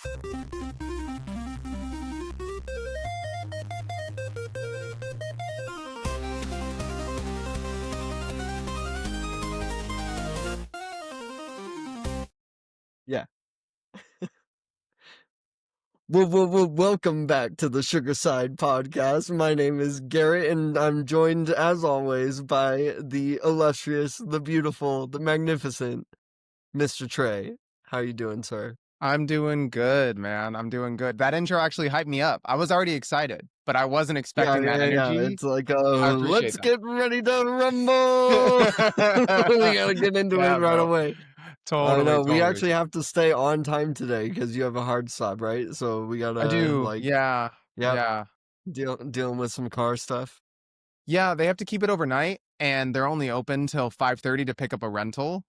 Yeah. Welcome back to the Sugar Side Podcast. My name is Garrett, and I'm joined, as always, by the illustrious, the beautiful, the magnificent Mr. Tré. How you doing, sir? I'm doing good, man. I'm doing good. That intro actually hyped me up. I was already excited, but I wasn't expecting that Yeah. energy. It's like, I appreciate let's that. get ready to rumble. We gotta get into it Yeah, right bro. away. I Totally, know, we totally. actually have to stay on time today because you have a hard stop, right? So we I gotta, do. Yeah. yep, Yeah. dealing with some car stuff. Yeah, they have to keep it overnight and they're only open till 5:30 to pick up a rental,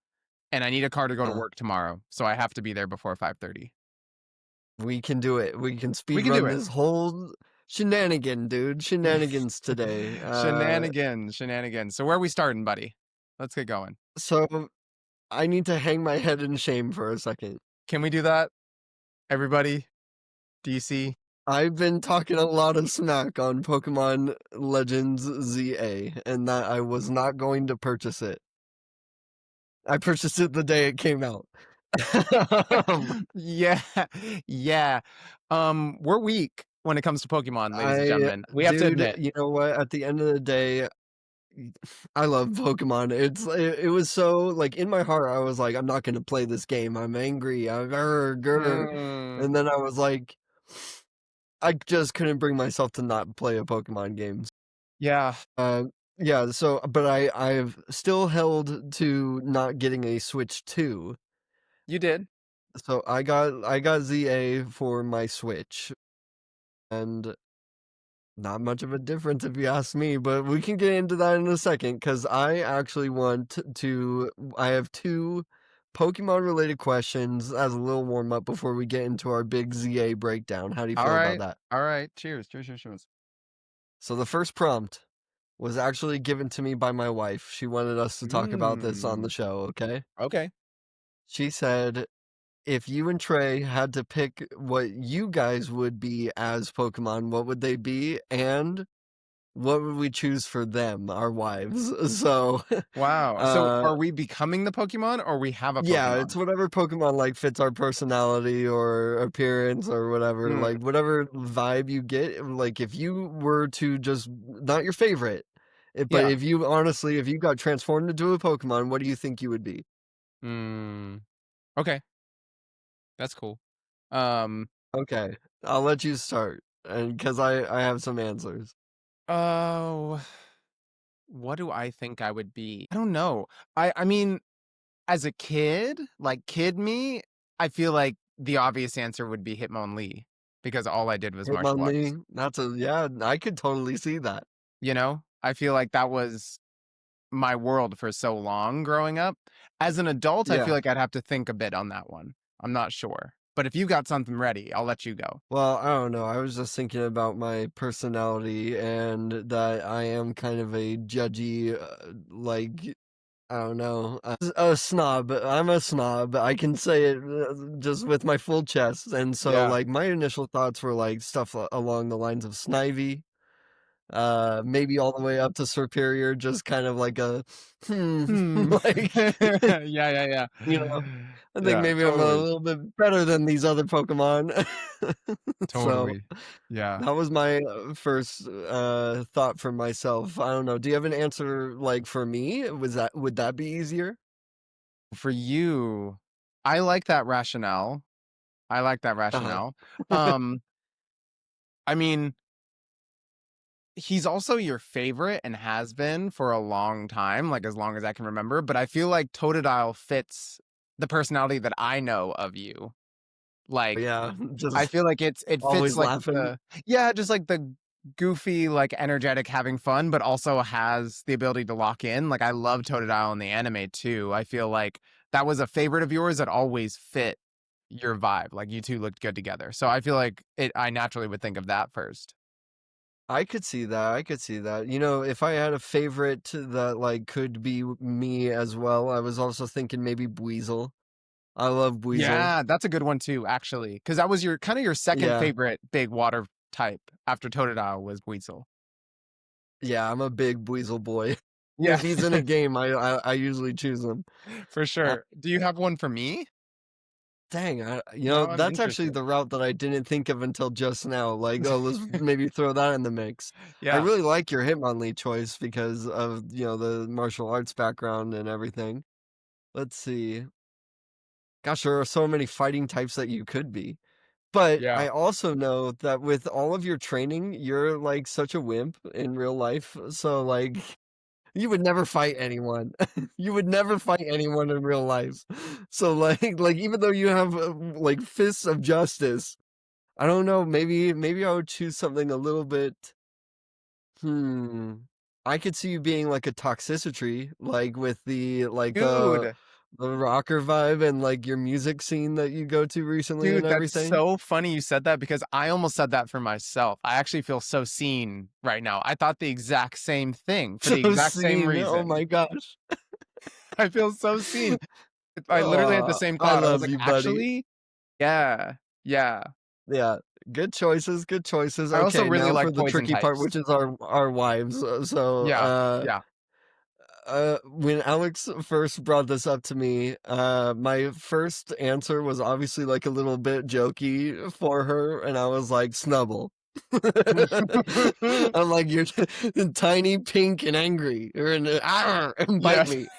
and I need a car to go to work tomorrow, so I have to be there before 5:30. We can do it. We can We speed can do run it. this whole shenanigan, dude. Shenanigans today. Shenanigans. So where are we starting, buddy? Let's get going. So I need to hang my head in shame for a second. Can we do that? Everybody? DC? I've been talking a lot of smack on Pokemon Legends ZA, and that I was not going to purchase it. I purchased it the day it came out. Yeah, yeah. We're weak when it comes to Pokemon, ladies and gentlemen. We have to Dude, admit. you know what? At the end of the day, I love Pokemon. It was so like in my heart. I was like, I'm not gonna play this game. I'm angry. I'm Mm, and then I was like, I just couldn't bring myself to not play a Pokemon game. yeah, Uh, yeah. So, but I've still held to not getting a Switch 2. you did. So I got ZA for my Switch, and not much of a difference if you ask me, but we can get into that in a second because I actually want to. I have two Pokemon related questions as a little warm up before we get into our big ZA breakdown. How do you All feel about right, that? all right. Cheers, cheers, cheers, cheers. So the first prompt was actually given to me by my wife. She wanted us to talk about this on the Mm, show, okay? okay. She said, if you and Trey had to pick what you guys would be as Pokemon, what would they be? And what would we choose for them, our wives? So, Wow. So uh, are we becoming the Pokemon or we have a yeah, Pokemon? it's whatever Pokemon like fits our personality or appearance or whatever, Mm, like whatever vibe you get. Like if you were to just not your favorite, but yeah. if you honestly, if you got transformed into a Pokemon, what do you think you would be? Mm, okay. That's cool. Um, Okay, I'll let you start, and because I have some answers. oh, what do I think I would be? I don't know. I mean, as a kid, like kid me, I feel like the obvious answer would be Hitmonlee because all I did was martial arts. Hitmonlee, yeah, I could totally see that. You know, I feel like that was my world for so long growing up. As an adult, I Yeah. feel like I'd have to think a bit on that one. I'm not sure. But if you got something ready, I'll let you go. Well, I don't know. I was just thinking about my personality and that I am kind of a judgy, like, I don't know, a snob. I'm a snob. I can say it just with my full chest. And so, Yeah. like, my initial thoughts were like stuff along the lines of Snivy, maybe all the way up to Superior, just kind of like a, Hmm. like, Yeah, yeah, yeah. you know. I think Yeah, maybe I'm a totally. little bit better than these other Pokemon. So Totally. Yeah. that was my first thought for myself. I don't know. Do you have an answer like for me? Would that be easier? For you, I like that rationale. I like that Uh-huh. rationale. Um, I mean, he's also your favorite and has been for a long time, like as long as I can remember, but I feel like Totodile fits the personality that I know of you. Like Yeah, I just feel like it fits always like laughing. the yeah, just like the goofy, like energetic, having fun, but also has the ability to lock in. Like I love Totodile in the anime too. I feel like that was a favorite of yours that always fit your vibe. Like you two looked good together. So I feel like I naturally would think of that first. I could see that. I could see that. You know, if I had a favorite that like could be me as well, I was also thinking maybe Buizel. I love Buizel. Yeah, that's a good one too, actually, because that was your kind of your second Yeah. favorite big water type after Totodile was Weasel. Yeah, I'm a big Buizel boy. Yeah, If he's in a game, I usually choose him. for Uh, sure. Do you have one for me? dang, No, I'm that's actually interested. the route that I didn't think of until just now. Like, oh, let's maybe throw that in the mix. I Yeah, really like your Hitmonlee choice because of, the martial arts background and everything. Let's see. Gosh, there are so many fighting types that you could be. But yeah. I also know that with all of your training, you're like such a wimp in real life. So like you would never fight anyone. You would never fight anyone in real life. So like even though you have like fists of justice, I don't know, maybe I would choose something a little bit hmm. I could see you being like a Toxicity, like with Dude, the rocker vibe and like your music scene that you go to recently and dude, that's everything. so funny you said that because I almost said that for myself. I actually feel so seen right now. I thought the exact same thing for So the exact same seen. Oh reason. my gosh. I feel so seen. I literally had the Aw, same I thought. I was love like, you, buddy. actually, yeah, yeah. Yeah, good choices, good choices. I also Okay, really now for like the poison tricky part, which types. is our wives. Yeah, yeah. When Alex first brought this up to me, my first answer was obviously like a little bit jokey for her, and I was like, Snubble. I'm like, you're tiny, pink, and angry, and bite Yes. me.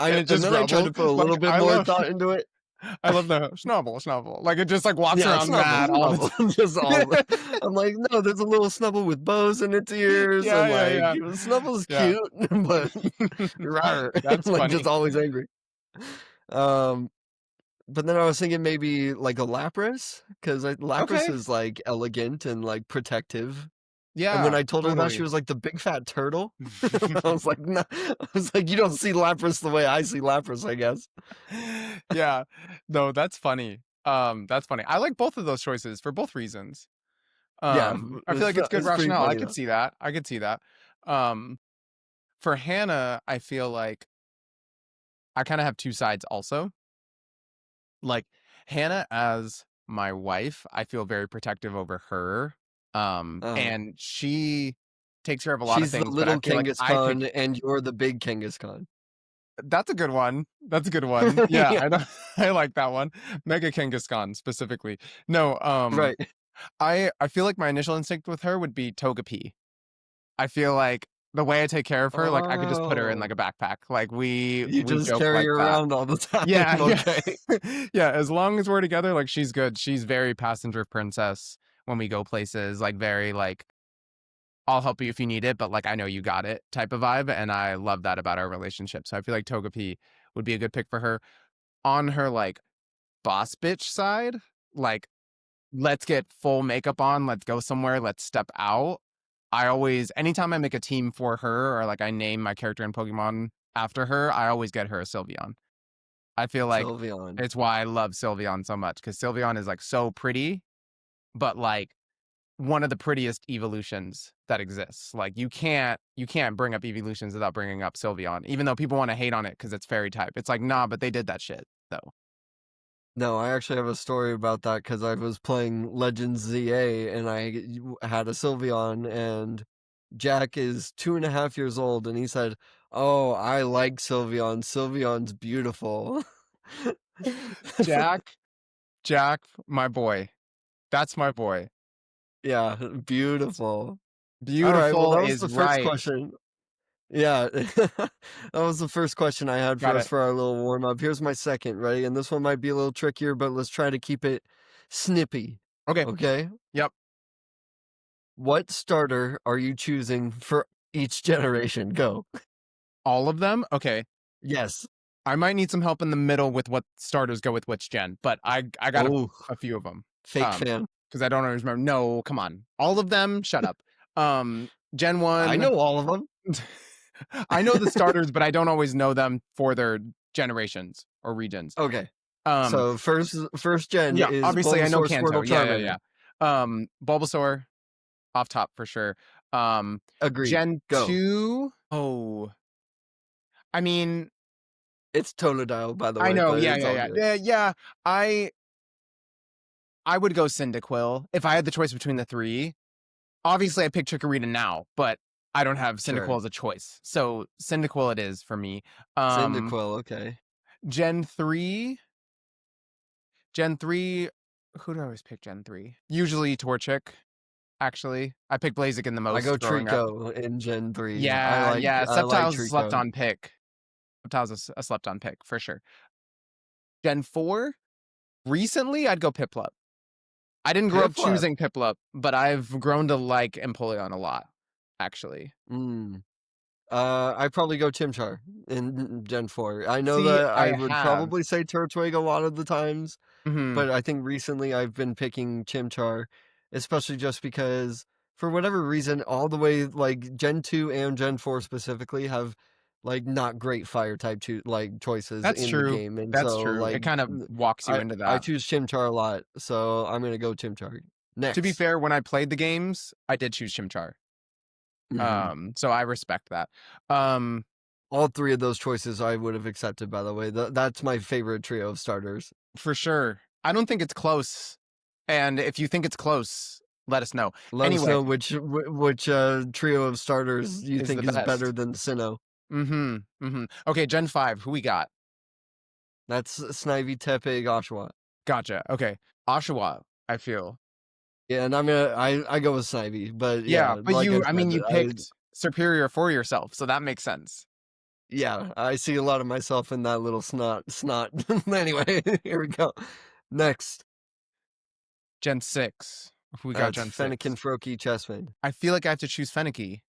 And I it and just then I tried to grumbles. put a Like little bit more thought into it. I love the snubble, snubble. Like it just like walks Yeah, around Snubble, mad all the Snubble, just all time. I'm like, "No, there's a little Snubble with bows in its ears, Yeah, and, yeah, like, yeah. Snubble's Yeah. cute, but rawr," That's like, just funny. always angry. Um, but then I was thinking maybe, like, a Lapras, 'cause, like, Lapras Okay. is, like, elegant and, like, protective, and when Yeah, I told her that, she totally. was like, "The big fat turtle?" I was like, "No," I was like, "You don't see Lapras the way I see Lapras, I guess." Yeah. No, that's funny. That's funny. I like both of those choices for both reasons. Yeah, I feel like it's good it's pretty rationale. I funny, could though. see that. I could see that. Um, for Hannah, I feel like I kind of have two sides also. Like Hannah as my wife, I feel very protective over her. Uh And she takes care of a lot of She's the things, but I little feel like Genghis I take Khan, and you're the big Genghis Khan. that's a good one. That's a good one. Yeah, Yeah, I know I like that one. Mega Kangaskhan specifically. No, right. I feel like my initial instinct with her would be Togepi. I feel like the way I take care of her, like I could just put her in like Oh, a backpack. Like you we just joke carry like her that. around all the time, Yeah, yeah. okay. Yeah, as long as we're together, like she's good. She's very passenger princess when we go places, like very like I'll help you if you need it, but like I know you got it type of vibe. And I love that about our relationship. So I feel like Togepi would be a good pick for her. On her like boss bitch side, like let's get full makeup on, let's go somewhere, let's step out. I always anytime I make a team for her or like I name my character in Pokemon after her, I always get her a Sylveon. I feel like Sylveon. it's why I love Sylveon so much because Sylveon is like so pretty, but like one of the prettiest evolutions that exists. Like you can't bring up evolutions without bringing up Sylveon, even though people want to hate on it because it's fairy type. It's like nah, but they did that shit though. No, I actually have a story about that because I was playing Legends ZA, and had a Sylveon, and Jack is 2.5 years old, and he said, "Oh, I like Sylveon. Sylveon's beautiful." Jack, Jack, my boy. That's my boy. Yeah, beautiful. Alright, well, Beautiful that was is the first right. question. Yeah, that was the first question I had Got for us it. for our little warm up. Here's my second, ready? And this one might be a little trickier, but let's try to keep it snippy. Okay. Okay? Yep. What starter are you choosing for each generation? Go. All of them? Okay. Yes. I might need some help in the middle with what starters go with which gen, but I got Oh, a few of them. fake fan. Because I don't always remember. No, come on. All of them? Shut up. Gen I 1. know all of them. I know the starters, but I don't always know them for their generations or regions. Okay. Um, So first gen yeah, is obviously I know Bulbasaur, Kanto. Squirtle, Yeah, yeah, Charmander. yeah. Bulbasaur off top for sure. Agreed. Gen Go. 2. Oh, I mean, It's Totodile, by the I way, know, but yeah, it's yeah, all yeah. good. Yeah, yeah, I would go Cyndaquil if I had the choice between the 3. Obviously, I picked Chikorita now, but I don't have Cyndaquil Sure. as a choice, so Cyndaquil it is for me. Um, Cyndaquil, okay. Gen 3 Gen 3, who do I always pick Gen 3? Usually Torchic, actually. I picked Blaziken the I go most growing up. Trico in Gen 3. Yeah, yeah, I like Sceptile's a Trico. slept-on pick. Sceptile's a slept-on pick, for sure. Gen 4, recently, I'd go Piplup. I didn't grow up Piplup. choosing Piplup, but I've grown to like Empoleon a lot, actually. Mm. I'd probably go Chimchar in Gen 4. I know See, that I I would have. probably say Turtwig a lot of the times, Mhm. but I think recently I've been picking Chimchar, especially just because for whatever reason, all the way like Gen 2 and Gen 4 specifically have like not great fire type choices That's in the true. game. And That's so true. It kind of walks you I into I that. choose Chimchar a lot, so I'm gonna go Chimchar. To be Next. fair, when I played the games, I did choose Chimchar. Mhm. So I respect that. Um, All three of those choices I would have accepted, by the way. That's my favorite trio of starters. for sure. I don't think it's close. And if you think it's close, let us know. Let us Anyway, know which trio of starters you is the think is better best. than Sinnoh. Mhm. Mhm. Okay, Gen 5, who we got? That's Snivy, Tepig, Oshawott. Gotcha. Okay. Oshawa, I feel. Yeah, and I go with Snivy, but Yeah, yeah, but like I I mean, said, you picked Superior for yourself, so that makes sense. yeah, I see a lot of myself in that little snot. Anyway, here we go. Next, Gen 6. Who we got that's Gen 6? Fennekin, Froakie, Chessman. I feel like I have to choose Fenneky.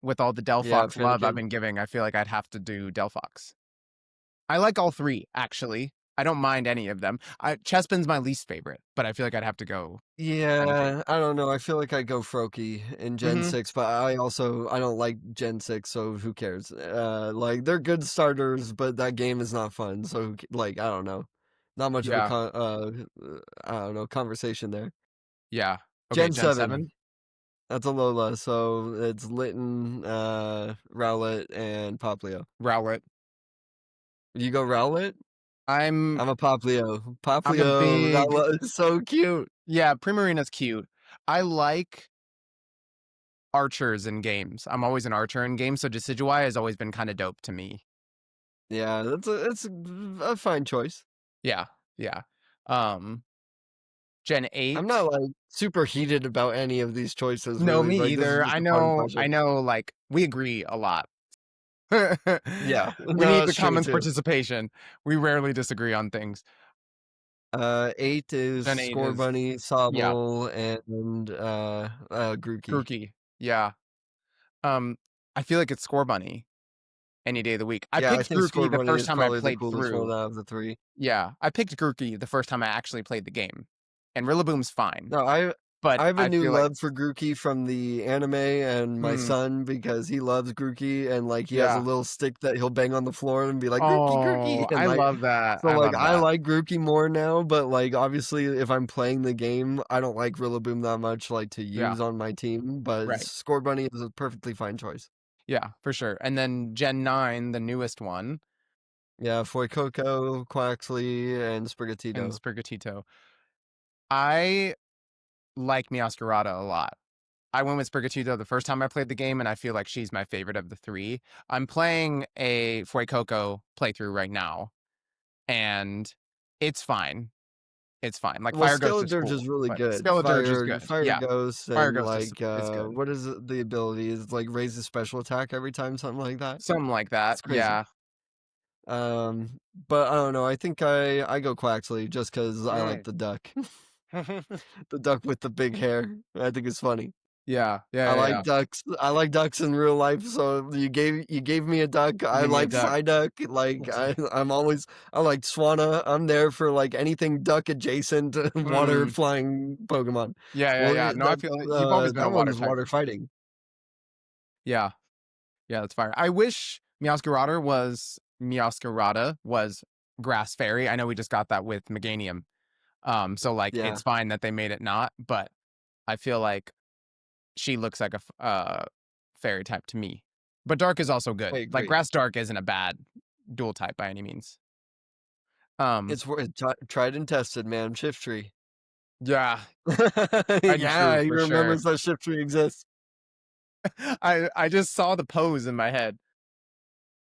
With all the Yeah, Delphox love I've Fennekin. been giving, I feel like I'd have to do Delphox. I like all 3, actually. I don't mind any of them. Chespin's my least favorite, but I feel like I'd have to go Fennekin. Yeah, I don't know. I feel like I go Froakie in Gen Mhm. 6, but I don't like Gen 6, so who cares? Like they're good starters, but that game is not fun. So like I don't know. Not much of a Yeah. I don't know, conversation there. Yeah. Okay, Gen Gen 7. 7? That's a Lola, so it's Litten, Rowlet, and Poplio. Rowlet. You go Rowlet? I'm I'm a Poplio. I'm a Poplio, big Rowlet is so cute. Yeah, Primarina's cute. I like archers in games. I'm always an archer in games, so Decidueye has always been kinda dope to me. Yeah, that's a fine choice. Yeah, yeah. Um, Gen I'm 8? not, like, super heated about any of these choices, No, really, me like, this is either. just a fun I question. know, like, we agree a lot. Yeah, We no, need the that's true common too. participation. We rarely disagree on things. 8 is Gen 8 is Scorbunny, yeah, Sobble, and, Grookey. Grookey. Yeah. Um, I feel like it's Scorbunny any day of the week. I Yeah, I picked think Grookey the Scorbunny first is time I probably the played coolest one through. out of the 3. Yeah, I picked Grookey the first time I actually played the game, and Rillaboom's fine, No, but I have a I new feel like love for Grookey from the anime and my hmm, son because he loves Grookey and, like, he has a yeah. little stick that he'll bang on the floor and be like, "Grookey, Grookey," Oh, and, I like love that. so, I like, love I that. like Grookey more now, but, like, obviously, if I'm playing the game, I don't like Rillaboom that much, like, to Yeah, use on my team, but right. Scorbunny is a perfectly fine choice. Yeah, for sure. And then Gen 9, the newest one, Yeah, Fuecoco, Quaxley, and and Sprigatito. Sprigatito. I like Meowscarada a lot. I went with Sprigatito the first time I played the game, and I feel like she's my favorite of the 3. I'm playing a Fuecoco playthrough right now, and it's fine. It's fine. Like, Well, Fire Ghost is Skeledirge is cool, really but good. Skeledirge is good. Fire Yeah, Ghost Fire and, Ghost like, is good. what is the ability? Is, like, raises special attack every time, something like that? Something like that, It's crazy. yeah. But I don't know, I think I go Quaxley just because I like Mm. the duck. The duck with the big hair, I think it's funny. Yeah, yeah, yeah, yeah. I like ducks in real life, so you gave me a duck. You I give me a like duck. Psyduck. Like I like Swanna. I'm there for like anything duck adjacent, water Mm. flying Pokemon. Yeah, yeah, Well, yeah. No, I feel it. You've always been a that water one's type. water fighting. Yeah, yeah, that's fire. I wish Meowscarada was Grass Fairy. I know we just got that with Meganium. So like Yeah. it's fine that they made it not, but I feel like she looks like a fairy type to me. But dark is also I good. Like agree. grass dark isn't a bad dual type by any means. Um, Tried and tested, man. Shift tree. yeah, tried and Yeah, true he for sure. remembers that shift tree exists. I just saw the pose in my head.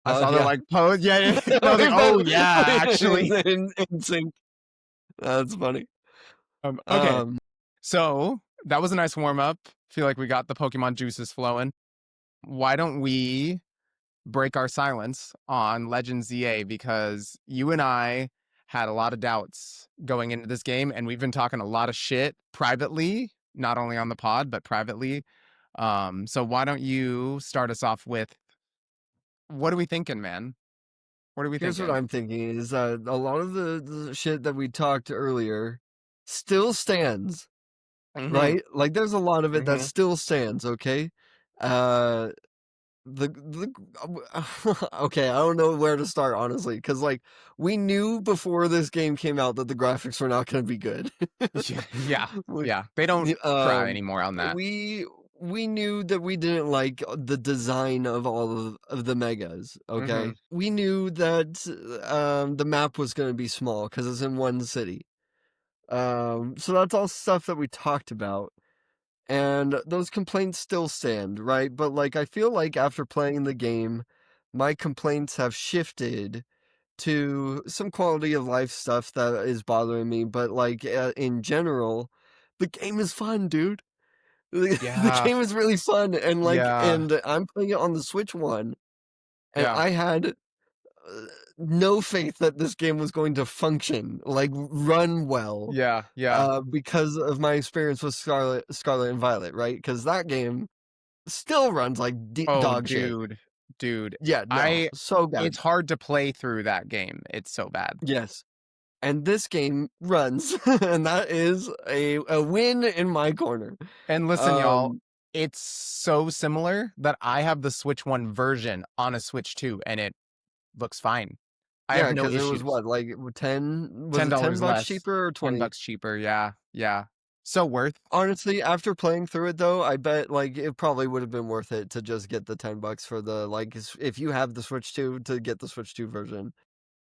I Oh saw the yeah. like pose. Yeah, yeah. And I was like, We oh both yeah, actually. in sync. That's funny. Okay. Um, So that was a nice warm up. Feel like we got the Pokemon juices flowing. Why don't we break our silence on Legend ZA, because you and I had a lot of doubts going into this game, and we've been talking a lot of shit privately, not only on the pod but privately. So why don't you start us off with what are we thinking, man? What are we Here's what thinking? I'm thinking is that a lot of the shit that we talked earlier still stands, Mm-hmm. right? Like there's a lot of it that Mm-hmm. still stands, okay? Uh the okay, I don't know where to start honestly, because like we knew before this game came out that the graphics were not going to be good. Yeah, yeah, we, yeah. They don't try anymore on that. we we knew that we didn't like the design of all of the megas. Mm-hmm. Okay, we knew that the map was going to be small because it's in one city. So that's all stuff that we talked about. And those complaints still stand, right? But like I feel like after playing the game, my complaints have shifted to some quality of life stuff that is bothering me, but like in general, the game is fun, dude. The Yeah, game is really fun and like yeah, and I'm playing it on the Switch one and yeah, I had no faith that this game was going to function, like run well yeah, yeah. because of my experience with Scarlet and Violet, right? Because that game still runs like Oh, dog shit. dude. Yeah, no, I so It's bad. hard to play through that game. It's so bad. Yes, and this game runs, and that is a win in my corner. And listen, y'all, Um, it's so similar that I have the Switch 1 version on a Switch 2 and it looks fine. I yeah, have no because it was issues. what, like 10? Was it $10 $10 less, cheaper or 10 20? bucks cheaper. Yeah, yeah. So worth. Honestly, after playing through it though, I bet like it probably would have been worth it to just get the $10 for the like if you have the Switch 2 to get the Switch 2 version.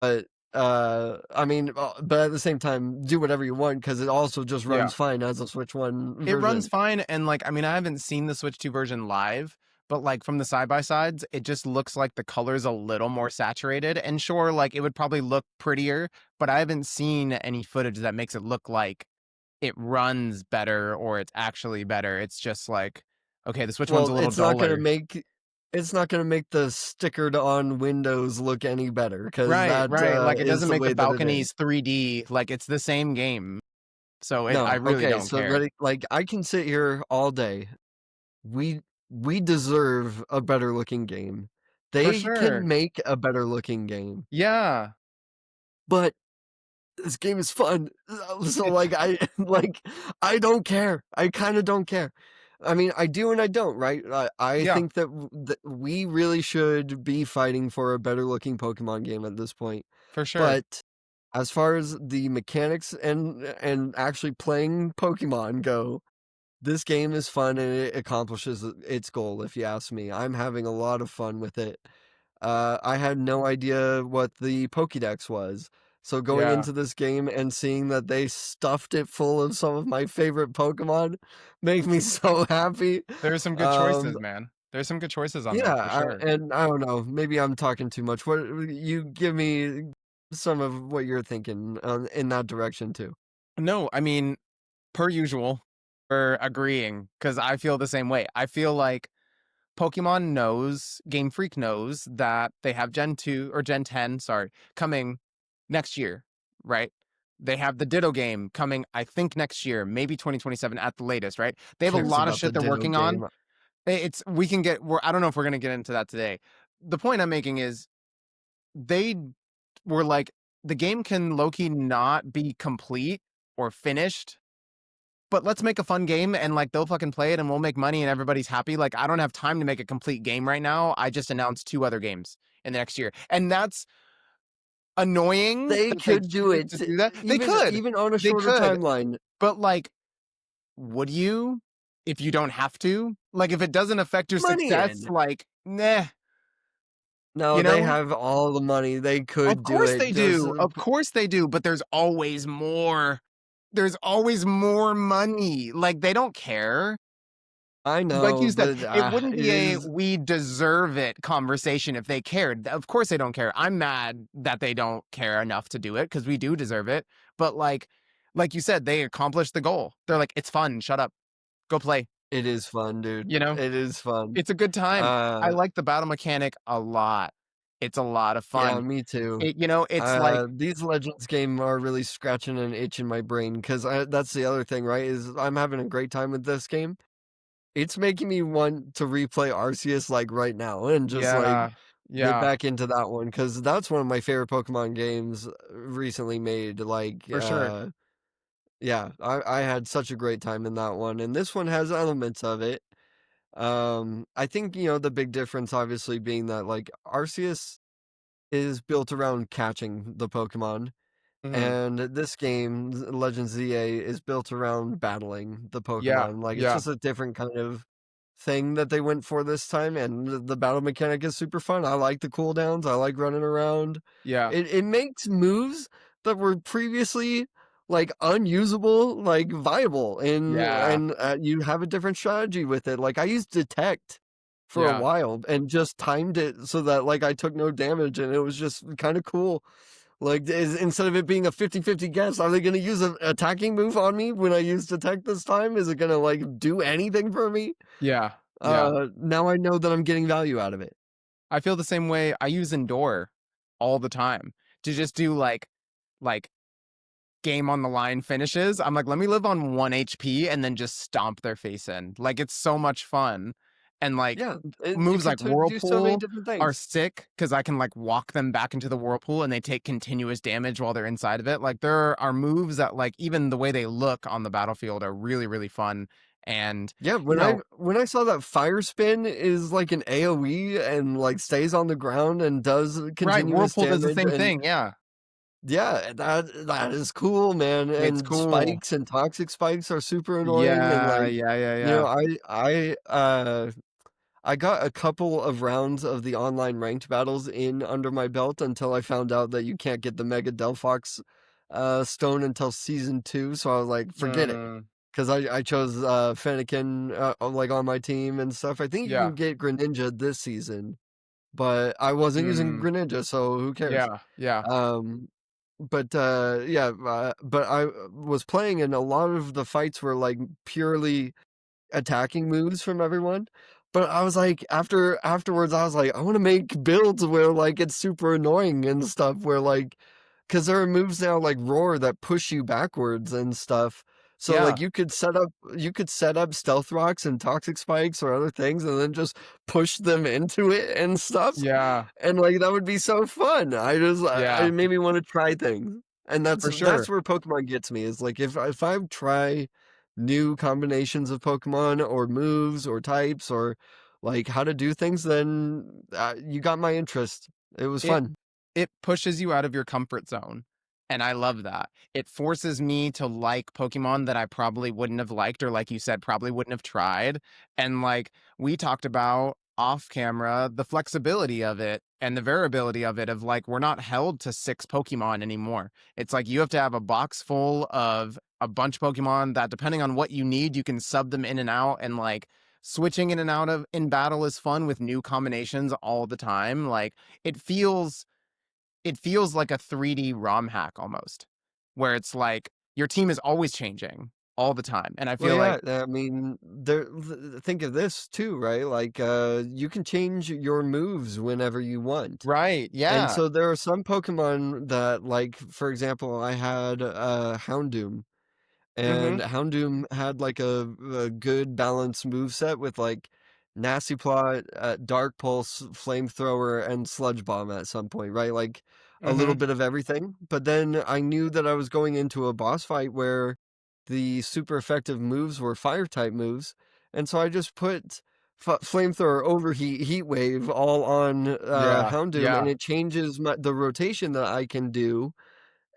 But I mean, but at the same time, do whatever you want because it also just Yeah. runs fine as a Switch 1 It runs version. fine, and, like, I mean, I haven't seen the Switch 2 version live, but, like, from the side-by-sides, it just looks like the color's a little more saturated, and sure, like, it would probably look prettier, but I haven't seen any footage that makes it look like it runs better or it's actually better. It's just like, okay, the Switch one's a Well, little duller. it's not gonna make the stickered on windows look any better because Right, that right, like, it is doesn't the make the way that it is. balconies 3D, like, it's the same game, so I No, really okay, don't so care. ready? Like I can sit here all day. We we deserve a better looking game. For They can sure. make a better looking game, Yeah. but this game is fun. So It's like I like I don't care. I kind of don't care. I mean, I do and I don't, right? I yeah, think that, that we really should be fighting for a better looking Pokemon game at this point. for sure. But as far as the mechanics and actually playing Pokemon go, this game is fun and it accomplishes its goal, if you ask me. I'm having a lot of fun with it. I had no idea what the Pokédex was. So going Yeah. into this game and seeing that they stuffed it full of some of my favorite Pokemon made me so happy. There's some good Um, choices, man. There's some good choices on yeah, there for sure. and I don't know, maybe I'm talking too much. What you give me some of what you're thinking in that direction too. No, I mean, per usual, we're agreeing because I feel the same way. I feel like Pokemon knows, Game Freak knows that they have Gen 2 or Gen 10, sorry, coming next year, right? They have the Ditto game coming, I think, next year, maybe 2027 at the latest, right? They have a Cares lot of about the shit they're Ditto working on. game. It's we can get I don't know if we're gonna get into that today. The point I'm making is they were like, the game can low-key not be complete or finished, but let's make a fun game and like they'll fucking play it and we'll make money and everybody's happy. Like I don't have time to make a complete game right now. I just announced 2 other games in the next year. And that's annoying They that they could do choose to it do that. They could. even on a They shorter could. timeline. But like, would you? if you don't have to. Like, if it doesn't affect your Money success, in. like, nah, No, you they know? have all the money. They Of could do course it. they Just do. Of course they do, but there's always more. There's always more money. Like, they don't care. I Like know, you said, but it wouldn't it be a is "we deserve it" conversation if they cared. Of course they don't care. I'm mad that they don't care enough to do it because we do deserve it. But like you said, they accomplished the goal. They're like, "It's fun. Shut up. Go play." it is fun, dude. You know? It is fun. It's a good time. I Uh, like the battle mechanic a lot. It's a lot of yeah, fun. me too. It's like These Legends game are really scratching an itch in my brain because that's the other thing, right? Is I'm having a great time with this game. It's making me want to replay Arceus like right now and just like yeah, get yeah, back into that one because that's one of my favorite Pokemon games recently made. for sure. Yeah, I had such a great time in that one, and this one has elements of it. I think the big difference, obviously, being that like Arceus is built around catching the Pokemon, Mhm. and this game, Legends ZA, is built around battling the Yeah, Pokemon. Like, it's yeah, just a different kind of thing that they went for this time, and the battle mechanic is super fun. I like the cooldowns. I like running around. yeah, It makes moves that were previously like unusable, like viable, yeah, you have a different strategy with it. Like I used Detect for a yeah, while and just timed it so that like I took no damage, and it was just kind of cool. Like, instead of it being a 50-50 guess, are they going to use an attacking move on me when I use Detect this time? Is it going to, like, do anything for me? yeah, yeah. Now I know that I'm getting value out of it. I feel the same way. I use Endure all the time to just do like game on the line finishes. I'm like, let me live on 1 HP and then just stomp their face in. Like it's so much fun. And like Yeah, you moves could like do so many Whirlpool different are things. sick because I can like walk them back into the whirlpool and they take continuous damage while they're inside of it. Like there are moves that like even the way they look on the battlefield are really, really fun. And Yeah, you know, when I saw that Fire Spin is like an AoE and like stays on the ground and does right, continuous Whirlpool does the damage, same and thing. Yeah. yeah, that is cool, man. It's And cool. spikes and toxic spikes are super annoying, and Yeah, like yeah, yeah, you know, yeah. I got a couple of rounds of the online ranked battles in under my belt until I found out that you can't get the Mega Delphox stone until season 2. So I was like, forget it, Mm, because I chose Fennekin like on my team and stuff. I think you yeah. can get Greninja this season, but I wasn't using Mm, Greninja, so who cares? yeah, yeah, Um, but I was playing, and a lot of the fights were like purely attacking moves from everyone. But I was like, afterwards, I was like, I want to make builds where like it's super annoying and stuff. Where like, because there are moves now like Roar that push you backwards and stuff. So like yeah, you could set up stealth rocks and toxic spikes or other things, and then just push them into it and stuff. yeah, And like that would be so fun. yeah, It made me want to try things. And for that's sure. where Pokemon gets me, is like if I try new combinations of Pokemon or moves or types or like how to do things, then you got my interest. It was It fun. it pushes you out of your comfort zone, and I love that. It forces me to like Pokemon that I probably wouldn't have liked or like you said, probably wouldn't have tried, and, like, we talked about off camera, the flexibility of it and the variability of it of, like, we're not held to 6 Pokemon anymore. It's like you have to have a box full of a bunch of Pokemon that depending on what you need, you can sub them in and out, and, like, switching in and out of in battle is fun with new combinations all the time, like, it feels it feels like a 3D ROM hack almost, where it's like your team is always changing all the time. And I Well, feel like, yeah, I mean, think of this too, right? Like, you can change your moves whenever you want. right, And yeah. so there are some Pokemon that, like, for example, I had Houndoom. And Mhm, Houndoom had like a good balanced move set with like Nasty Plot, Dark Pulse, Flamethrower, and Sludge Bomb at some point, right? Like a little mhm, bit of everything. But then I knew that I was going into a boss fight where the super effective moves were fire type moves. And so I just put Flamethrower, Overheat, Heat Wave all on yeah, Houndoom, and yeah, it changes the rotation that I can do,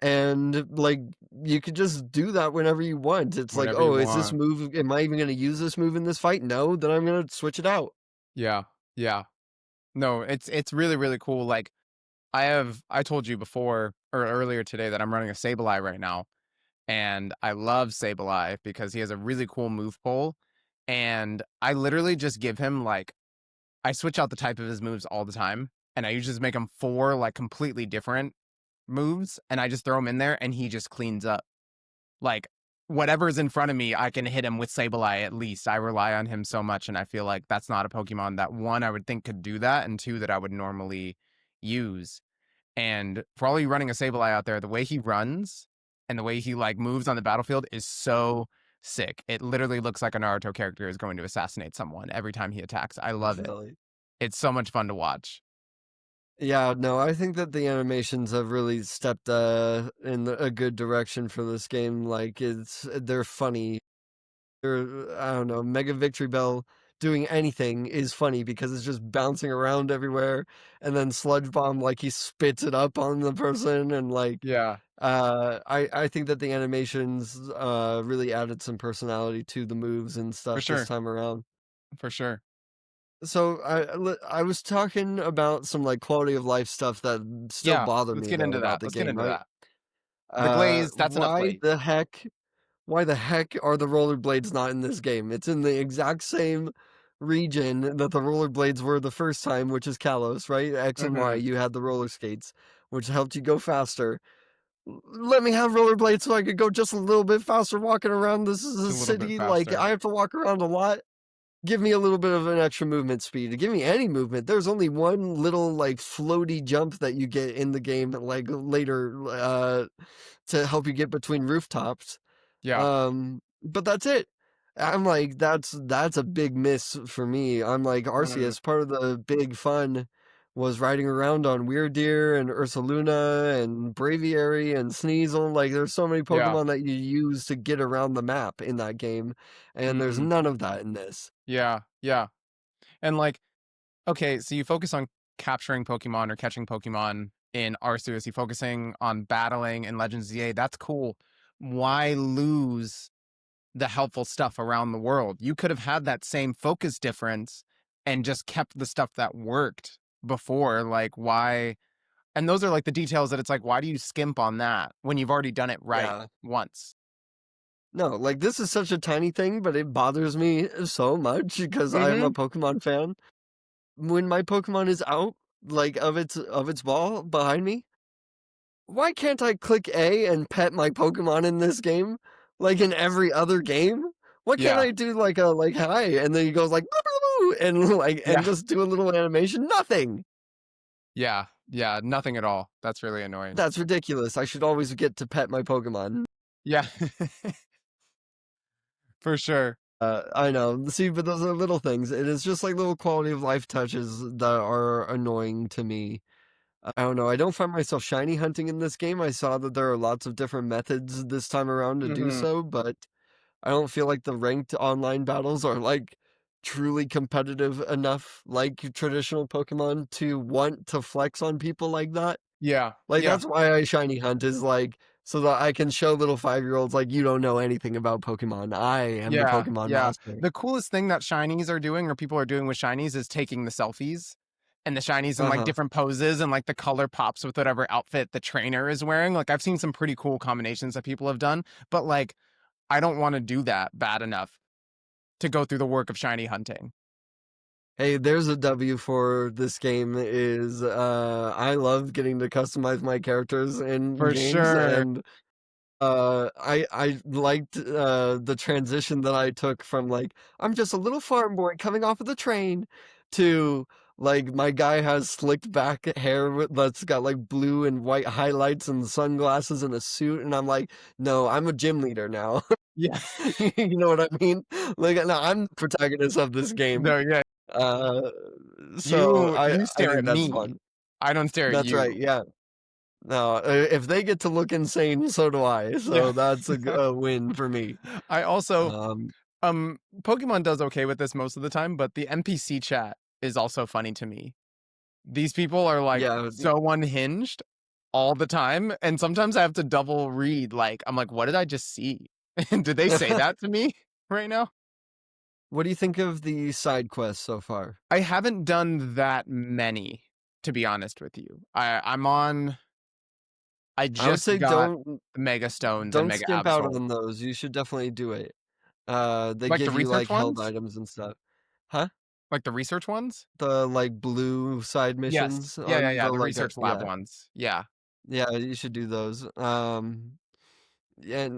and, like, you could just do that whenever you want. It's like, whenever you "Oh, is this want. move am I even gonna use this move in this fight? No, then I'm gonna switch it out." Yeah, yeah. No, it's really, really cool. Like, I told you before or earlier today that I'm running a Sableye right now, and I love Sableye because he has a really cool move pull, and I literally just give him, like, I switch out the type of his moves all the time, and I usually just make him 4, like, completely different moves, and I just throw him in there, and he just cleans up. Like, whatever's in front of me, I can hit him with Sableye at least. I rely on him so much, and I feel like that's not a Pokemon that, 1, I would think could do that, and 2, that I would normally use. And for all you running a Sableye out there, the way he runs and the way he, like, moves on the battlefield is so sick. It literally looks like a Naruto character is going to assassinate someone every time he attacks. I love it. Definitely. It's so much fun to watch. Yeah, no, I think that the animations have really stepped, in a good direction for this game, like, they're funny. I don't know, Mega Victory Bell doing anything is funny because it's just bouncing around everywhere, and then Sludge Bomb, like, he spits it up on the person, and, like, Yeah, I think that the animations, really added some personality to the moves and for stuff this sure. time around. For sure. So, I was talking about some, like, quality of life stuff that still Yeah, bother let's me, get though, into about that. the Let's get game, into right? that. The glaze, that's enough Why glaze. the heck are the rollerblades not in this game? It's in the exact same region that the rollerblades were the first time, which is Kalos, right? X and Y, Mhm. you had the roller skates, which helped you go faster. Let me have rollerblades so I could go just a little bit faster walking around. This is a A little bit city, like, faster. I have to walk around a lot. Give me a little bit of an extra movement speed. Give me any movement. There's only one little, like, floaty jump that you get in the game, like, later, to help you get between rooftops. Yeah. But that's it. I'm like, that's a big miss for me. I'm like, Mhm. Arceus, part of the big fun was riding around on Weird Deer and Ursaluna and Braviary and Sneasel. Like, there's so many Yeah. Pokemon that you use to get around the map in that game, and there's Mhm. none of that in this. Yeah, yeah. And, like, okay, so you focus on capturing Pokemon or catching Pokemon in Arceus, you focusing on battling in Legends ZA, that's cool. Why lose the helpful stuff around the world? You could have had that same focus difference and just kept the stuff that worked before. Like, why? And those are, like, the details that it's like, why do you skimp on that when you've already done it right Yeah. once? No, like, this is such a tiny thing, but it bothers me so much because I'm a Mhm. Pokemon fan. When my Pokemon is out, like, of its ball behind me, why can't I click A and pet my Pokemon in this game, like in every other game? Why can't Yeah. I do like a, like, "Hi," and then he goes like, "Boo, boo, boo," and, like, and Yeah. just do a little animation? Nothing! Yeah. Yeah. Nothing at all. That's really annoying. That's ridiculous. I should always get to pet my Pokemon. Yeah. For sure. I know. See, but those are little things. It is just like little quality of life touches that are annoying to me. I don't know. I don't find myself shiny hunting in this game. I saw that there are lots of different methods this time around to do Mhm. so, but I don't feel like the ranked online battles are like truly competitive enough, like traditional Pokemon, to want to flex on people like that. Yeah. Like, Yeah. that's why I shiny hunt is like so that I can show little 5-year-olds like you don't know anything about Pokemon. I am the Yeah. Pokemon Yeah. master. The coolest thing that shinies are doing or people are doing with shinies is taking the selfies and the shinies in, like, Uh-huh. different poses and, like, the color pops with whatever outfit the trainer is wearing. Like, I've seen some pretty cool combinations that people have done, but, like, I don't wanna do that bad enough to go through the work of shiny hunting. Hey, there's a W for this game is I love getting to customize my characters in For games sure. and I liked, the transition that I took from, like, "I'm just a little farm boy coming off of the train," to, like, my guy has slicked back hair that's got, like, blue and white highlights and sunglasses and a suit, and I'm like, "No, I'm a gym leader now." Yeah. You know what I mean? Like, no, I'm the protagonist of this game. No, yeah. Uh, so You I stare think at that's me. fun. I don't stare at That's right, you. yeah. No, if they get to look insane, so do I, Yeah. so that's a win for me. I also Um, Pokemon does okay with this most of the time, but the NPC chat is also funny to me. These people are, like, yeah, so unhinged. all the time, and sometimes I have to double read, like, I'm like, "What did I just see? Did they say that to me right now?" What do you think of the side quests so far? I haven't done that many, to be honest with you. I I would just say got the Mega Stones and don't Mega skimp out Absol. on those. You should definitely do it. They Like the give you research like held ones? items and stuff. Huh? Like the research ones? The like blue side Yes. missions Yeah, yeah, on yeah, the the like research lab yeah. ones. Yeah, Yeah, you should do those. And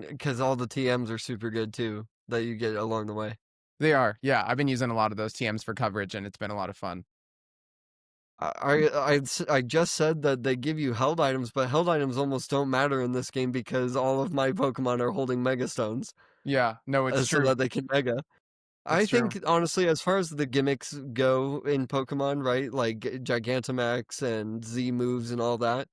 because all the TMs are super good too that you get along the way. they are. Yeah, I've been using a lot of those TMs for coverage, and it's been a lot of fun. I just said that they give you held items, but held items almost don't matter in this game because all of my Pokemon are holding Mega Stones, Yeah, no, it's so true. that they can Mega. I It's true. think honestly, as far as the gimmicks go in Pokemon, right, like Gigantamax and Z moves and all that,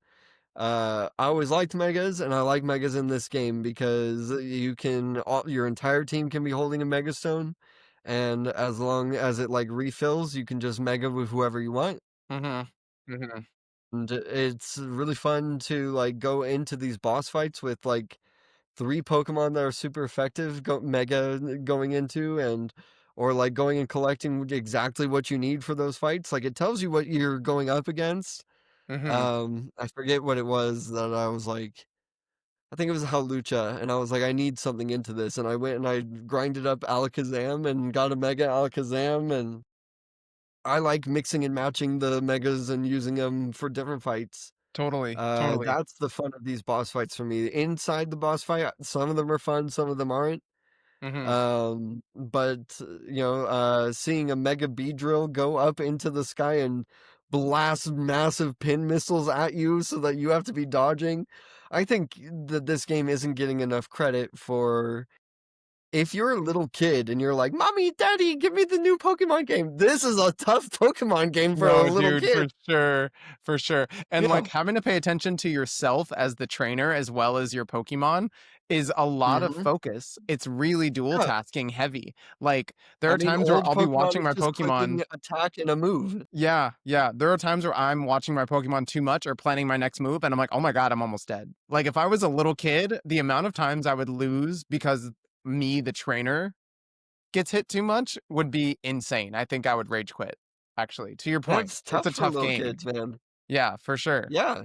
I always liked Megas, and I like Megas in this game because your entire team can be holding a Mega Stone, and as long as it like refills, you can just Mega with whoever you want. Mhm. Mhm. And it's really fun to like go into these boss fights with like three Pokemon that are super effective, going into and or like going and collecting exactly what you need for those fights. Like it tells you what you're going up against. Mhm. I forget what it was that I was like. I think it was Halucha, and I was like, I need something into this, and I went and I grinded up Alakazam and got a Mega Alakazam, and I like mixing and matching the Megas and using them for different fights. Totally, totally. That's the fun of these boss fights for me. Inside the boss fight, some of them are fun, some of them aren't. Mhm. But seeing a Mega Beedrill go up into the sky and blast massive pin missiles at you so that you have to be dodging, I think that this game isn't getting enough credit for. If you're a little kid and you're like, "Mommy, Daddy, give me the new Pokemon game," this is a tough Pokemon game for a No, little dude, kid. for sure, for sure. And Yeah. like having to pay attention to yourself as the trainer as well as your Pokemon is a lot of Hmm. focus. It's really dual Yeah. tasking heavy. Like there I are mean, times where old I'll be Pokemon watching is my just Pokemon. clicking attack and a move. Yeah, yeah. There are times where I'm watching my Pokemon too much or planning my next move and I'm like, "Oh my God, I'm almost dead." Like if I was a little kid, the amount of times I would lose because me, the trainer, gets hit too much would be insane. I think I would rage quit, actually. To your point, That's it's tough a for tough little game. kids, man. Yeah, for sure. Yeah.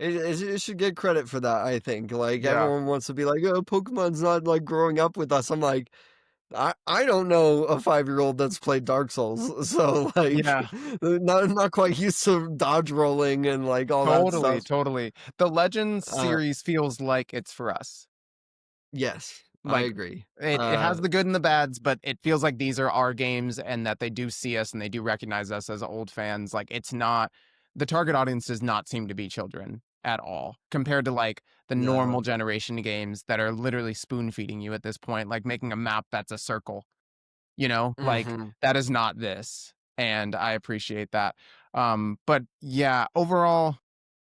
It should get credit for that, I think. Like, Yeah. everyone wants to be like, "Oh, Pokemon's not, like, growing up with us." I'm like, I don't know a five-year-old that's played Dark Souls, so, like, Yeah. not quite used to dodge rolling and, like, all that Totally, stuff. totally. The Legends Uh, series feels like it's for us. yes, I Like, agree. it has the good and the bads, but it feels like these are our games and that they do see us and they do recognize us as old fans. Like, it's not the target audience does not seem to be children at all compared to, like, the normal No. generation games that are literally spoon-feeding you at this point, like making a map that's a circle. You know, like Mhm. that is not this, and I appreciate that. But yeah, overall,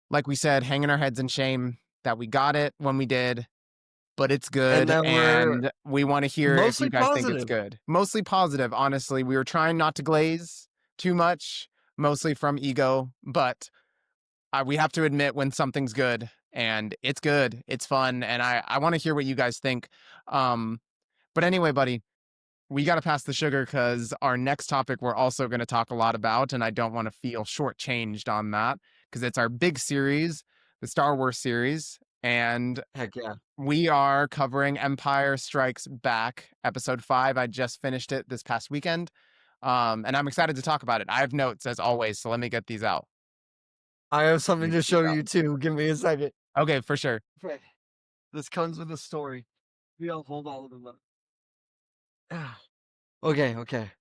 like we said, hanging our heads in shame that we got it when we did, but it's And good, that we're and we want to hear if you mostly guys think it's positive. good. Mostly positive, honestly. We were trying not to glaze too much, mostly from ego, but we have to admit when something's good, and it's good, it's fun, and I want to hear what you guys think. Um, but anyway, buddy, we got to pass the sugar because our next topic we're also going to talk a lot about, and I don't want to feel shortchanged on that because it's our big series, the Star Wars series, and Heck yeah. we are covering Empire Strikes Back, episode 5. I just finished it this past weekend, and I'm excited to talk about it. I have notes as always, so let me get these out. I have Let something me to get these show out. you too. Give me a second. Okay, for sure. Okay. This comes with a story. Maybe I'll hold all of them up. Ah, okay, okay.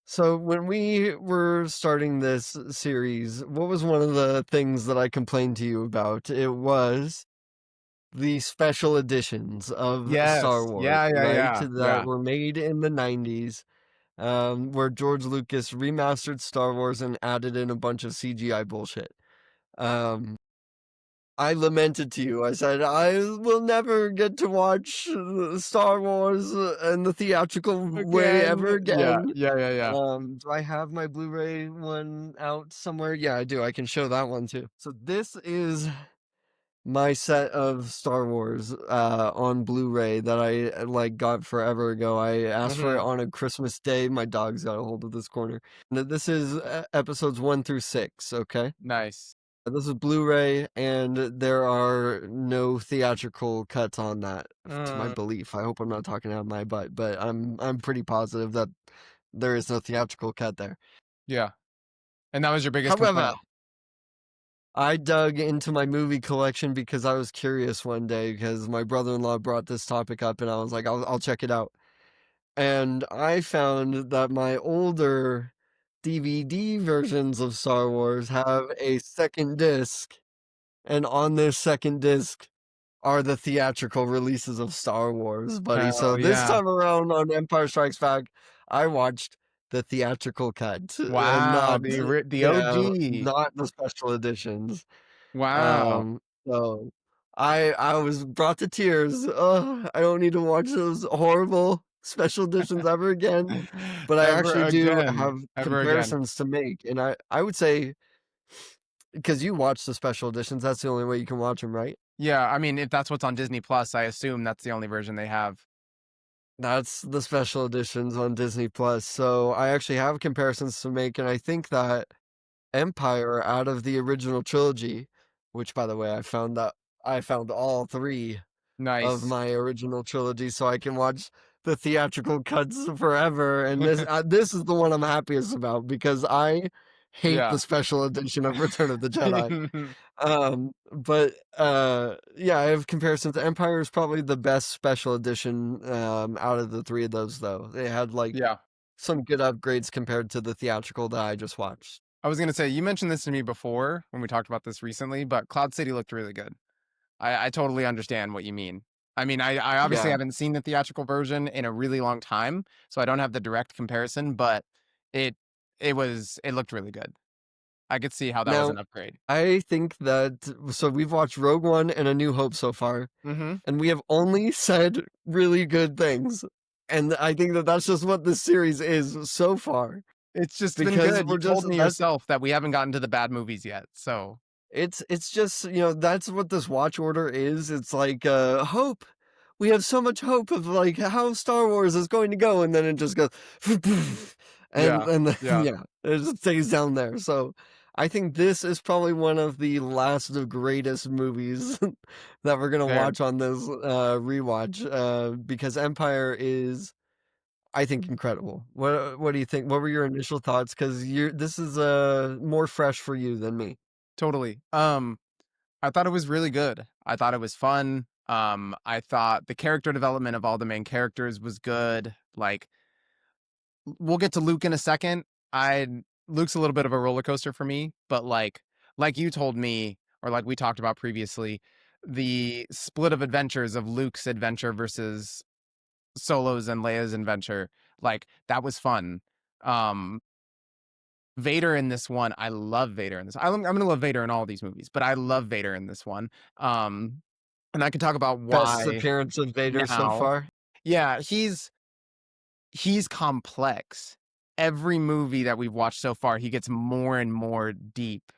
So when we were starting this series, what was one of the things that I complained to you about? It was the special editions of Star Yes. Wars, Yeah. Yeah. right? Yeah. That Yeah. were made in the 90s, where George Lucas remastered Star Wars and added in a bunch of CGI bullshit. Um, I lamented to you. I said, "I will never get to watch Star Wars in the theatrical way ever Again. Yeah, again." yeah, yeah, yeah. Do I have my Blu-ray one out somewhere? Yeah, I do. I can show that one too. So this is my set of Star Wars on Blu-ray that I like got forever ago. I asked for it Mhm. on a Christmas day. My dog's got a hold of this corner. This is episodes 1 through 6, okay? Nice. This is Blu-ray, and there are no theatrical cuts on that, to my Mm, belief. I hope I'm not talking out of my butt, but I'm pretty positive that there is no theatrical cut there. yeah, and that was your biggest However, complaint? I dug into my movie collection because I was curious one day because my brother-in-law brought this topic up, and I was like, I'll check it out. And I found that my older DVD versions of Star Wars have a second disc, and on this second disc are the theatrical releases of Star Wars, buddy. So Oh, this yeah. time around on Empire Strikes Back, I watched the theatrical cut and Wow, not the yeah, OG. not the special editions. Wow. So I was brought to tears. Oh, I don't need to watch those horrible special editions ever again. But I Ever actually do have again, ever again. comparisons to make, and I would say because you watch the special editions, that's the only way you can watch them, right? Yeah, I mean, if that's what's on Disney Plus, I assume that's the only version they have. That's the special editions on Disney Plus. So I actually have comparisons to make, and I think that Empire out of the original trilogy, which by the way, I found all three of Nice. my original trilogy, so I can watch the theatrical cuts forever. And this is the one I'm happiest about because I hate the Yeah. special edition of Return of the Jedi. But yeah, I have comparisons. Empire is probably the best special edition out of the three of those, though. They had like Yeah. some good upgrades compared to the theatrical that I just watched. I was gonna say, you mentioned this to me before when we talked about this recently, but Cloud City looked really good. I totally understand what you mean. I mean, I obviously Yeah. haven't seen the theatrical version in a really long time, so I don't have the direct comparison, but it it looked really good. I could see how that was Now, an upgrade. I think that so we've watched Rogue One and A New Hope so far, Mhm. and we have only said really good things. And I think that that's just what this series is so far It's just been because good. we're You just told me that's yourself that we haven't gotten to the bad movies yet, so it's just, that's what this watch order is. It's like, hope. We have so much hope of, like, how Star Wars is going to go, and then it just goes, yeah, and then, yeah, yeah, it just stays down there. So, I think this is probably one of the last of greatest movies that we're gonna fair. watch on this, rewatch, because Empire is, I think, incredible. What do you think? What were your initial thoughts? Because this is, more fresh for you than me. Totally. I thought it was really good. I thought it was fun. I thought the character development of all the main characters was good. Like, we'll get to Luke in a second. I Luke's a little bit of a roller coaster for me, but like you told me, or like we talked about previously, the split of adventures of Luke's adventure versus Solo's and Leia's adventure, like that was fun. Um, Vader in this one, I love Vader in this. I'm gonna love Vader in all these movies, but I love Vader in this one. Um, and I can talk about Best why appearance of Vader so now. far? Yeah, he's complex. Every movie that we've watched so far, he gets more and more deep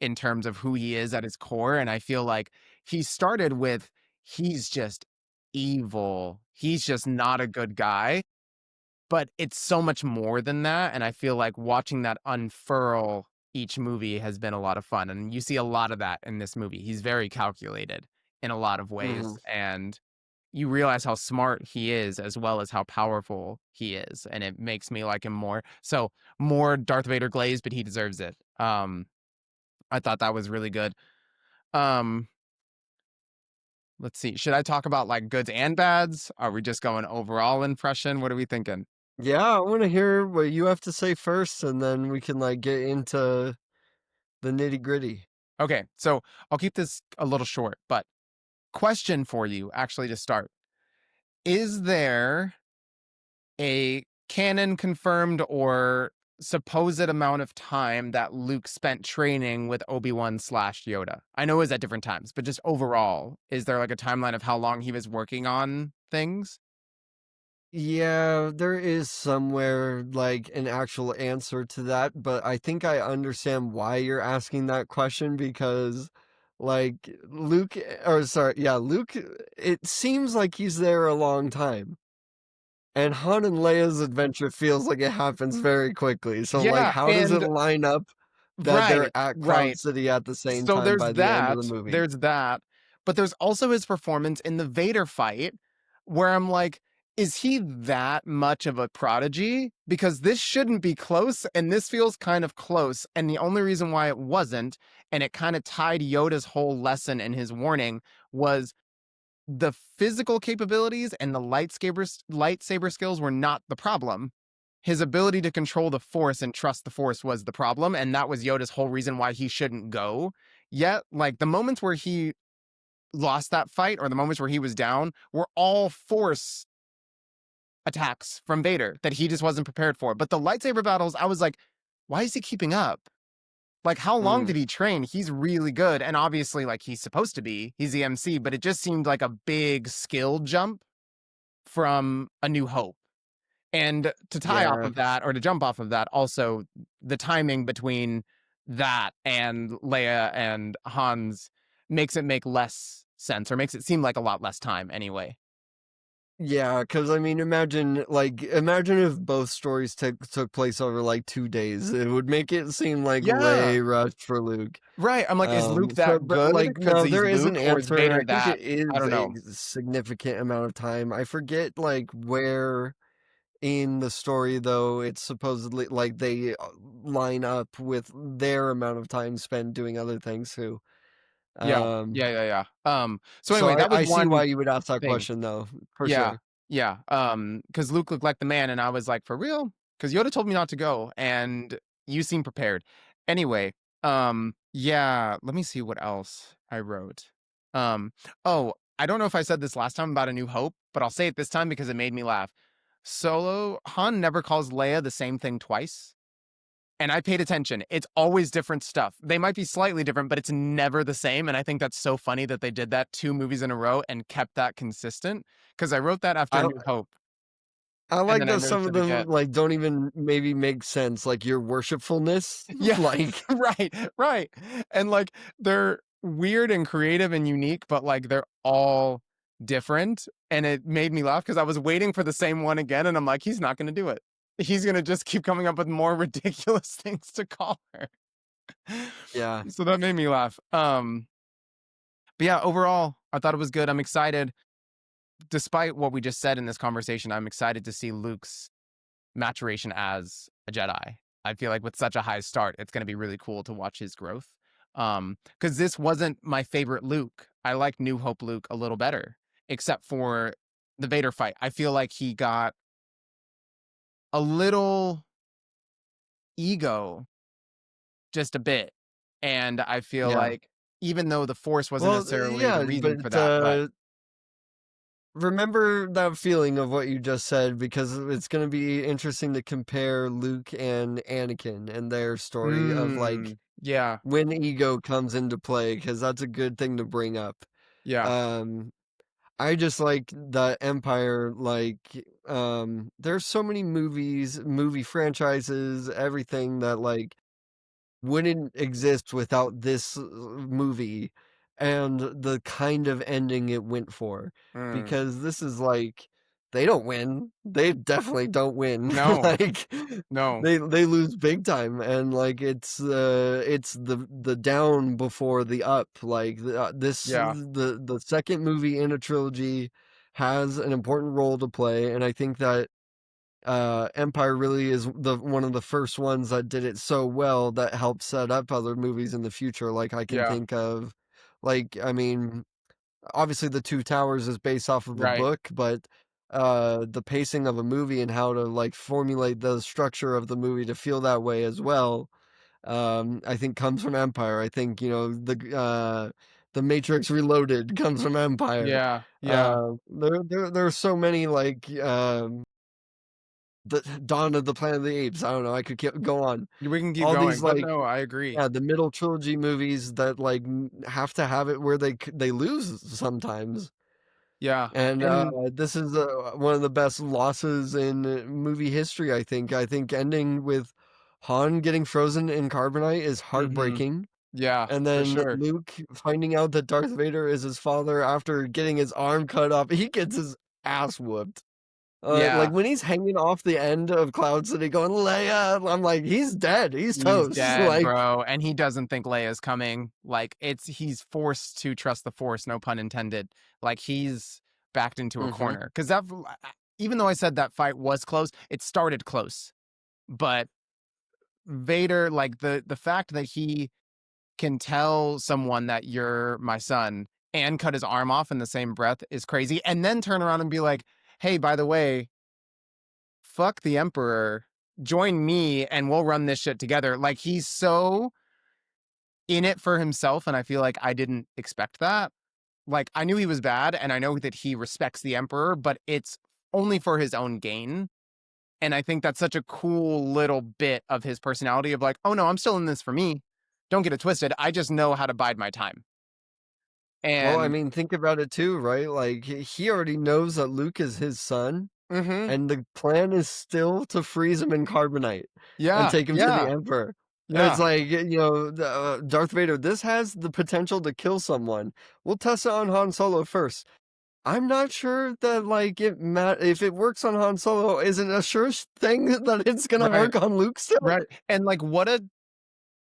in terms of who he is at his core. And I feel like he started with he's just evil. He's just not a good guy. But it's so much more than that. And I feel like watching that unfurl each movie has been a lot of fun. And you see a lot of that in this movie. He's very calculated in a lot of ways. Mhm. And you realize how smart he is as well as how powerful he is, and it makes me like him more. So more Darth Vader glaze, but he deserves it. I thought that was really good. Um, let's see. Should I talk about like goods and bads? Are we just going overall impression? What are we thinking? Yeah, I wanna hear what you have to say first, and then we can, like, get into the nitty-gritty. Okay, so I'll keep this a little short, but question for you actually to start. Is there a canon confirmed or supposed amount of time that Luke spent training with Obi-Wan slash Yoda? I know it was at different times, but just overall, is there like a timeline of how long he was working on things? Yeah, there is somewhere like an actual answer to that, but I think I understand why you're asking that question because like Luke or sorry, yeah, Luke it seems like he's there a long time. And Han and Leia's adventure feels like it happens very quickly. So like Yeah, how does it and line up that they're right, at Cloud right. City at the same So time by the end of the movie? there's that, but there's also his performance in the Vader fight where I'm like, is he that much of a prodigy? Because this shouldn't be close, and this feels kind of close. And the only reason why it wasn't, and it kind of tied Yoda's whole lesson and his warning, was the physical capabilities and the lightsaber skills were not the problem. His ability to control the force and trust the force was the problem, and that was Yoda's whole reason why he shouldn't go. Yet, like the moments where he lost that fight or the moments where he was down were all force attacks from Vader that he just wasn't prepared for. But the lightsaber battles, I was like, why is he keeping up? Like, how long Mm, did he train? He's really good. And obviously, like, he's supposed to be. He's the MC, but it just seemed like a big skill jump from A New Hope. And to tie off yeah. of that, or to jump off of that, also the timing between that and Leia and Hans makes it make less sense, or makes it seem like a lot less time anyway. Yeah, because I mean, imagine if both stories took place over like 2 days. It would make it seem like Yeah. way rushed for Luke. Right. I'm like, is Luke So, that but good like, because no, he's there is an Luke, or is answer, and I Vader think that? it I is don't a know. significant amount of time. I forget like where in the story though it's supposedly like they line up with their amount of time spent doing other things too. Yeah. Um, So so anyway, that was I see one why you would ask that thing. question though, for Yeah, sure. yeah, because Luke looked like the man, and I was like, "For real?" Because Yoda told me not to go, and you seem prepared. Anyway, yeah, let me see what else I wrote. Um, oh, I don't know if I said this last time about A New Hope, but I'll say it this time because it made me laugh. Han never calls Leia the same thing twice. And I paid attention. It's always different stuff. They might be slightly different, but it's never the same. And I think that's so funny that they did that 2 movies in a row and kept that consistent. Because I wrote that after A I New Hope, I and like then I that some noticed of it them again. like don't even maybe make sense, like your worshipfulness, Yeah, like right, right. And like they're weird and creative and unique, but like they're all different. And it made me laugh because I was waiting for the same one again, and I'm like, he's not going to do it. He's going to just keep coming up with more ridiculous things to call her. yeah. So that made me laugh. But yeah, overall, I thought it was good. I'm excited. Despite what we just said in this conversation, I'm excited to see Luke's maturation as a Jedi. I feel like with such a high start, it's going to be really cool to watch his growth. Because this wasn't my favorite Luke. I like New Hope Luke a little better, except for the Vader fight. I feel like he got a little ego, just a bit. And I feel Yeah. like even though the Force wasn't Well, necessarily the yeah, reason for but, that, but remember that feeling of what you just said because it's gonna be interesting to compare Luke and Anakin and their story of, like, yeah, when ego comes into play, because that's a good thing to bring up. yeah. Um, I just like the Empire, like, there's so many movie franchises, everything that, like, wouldn't exist without this movie and the kind of ending it went for. Mm. Because this is like they don't win. They definitely don't win. No, Like no. they lose big time and like it's the down before the up. Like Yeah, the second movie in a trilogy has an important role to play and I think that Empire really is the one of the first ones that did it so well that helped set up other movies in the future. Like I can yeah, think of, like I mean, obviously the Two Towers is based off of a right. book, but the pacing of a movie and how to like formulate the structure of the movie to feel that way as well. I think comes from Empire. I think you know the Matrix Reloaded comes from Empire. Yeah, yeah, There are so many like the Dawn of the Planet of the Apes. I don't know. I could go on. We can keep All these going, but like no, I agree. yeah, the middle trilogy movies that like have to have it where they lose sometimes. Yeah, And and this is one of the best losses in movie history. I think. I think ending with Han getting frozen in carbonite is mhm, heartbreaking. yeah, And for then sure. Luke finding out that Darth Vader is his father after getting his arm cut off, he gets his ass whooped. Like Yeah, when he's hanging off the end of Cloud City going, Leia, I'm like, he's dead. He's he's toast. dead, Like, bro, and he doesn't think Leia's coming. Like, he's forced to trust the Force, no pun intended. Like, he's backed into a hmm corner. 'Cause even though I said that fight was close, it started close. But Vader, like, the fact that he can tell someone that you're my son and cut his arm off in the same breath is crazy, and then turn around and be like, "Hey, by the way, fuck the Emperor, join me and we'll run this shit together." Like, he's so in it for himself, and I feel like I didn't expect that. Like, I knew he was bad, and I know that he respects the Emperor, but it's only for his own gain. And I think that's such a cool little bit of his personality of like, "Oh no, I'm still in this for me. Don't get it twisted. I just know how to bide my time." well, I And mean, think about it too, right? Like, he already knows that Luke is his son, mhm. and the plan is still to freeze him in carbonite and Yeah, take him to the yeah, Emperor. And it's yeah, like, Darth Vader, this has the potential to kill someone. We'll test it on Han Solo first. I'm not sure that like if it works on Han Solo, is it a sure thing that it's gonna right, work on Luke still? right. And like,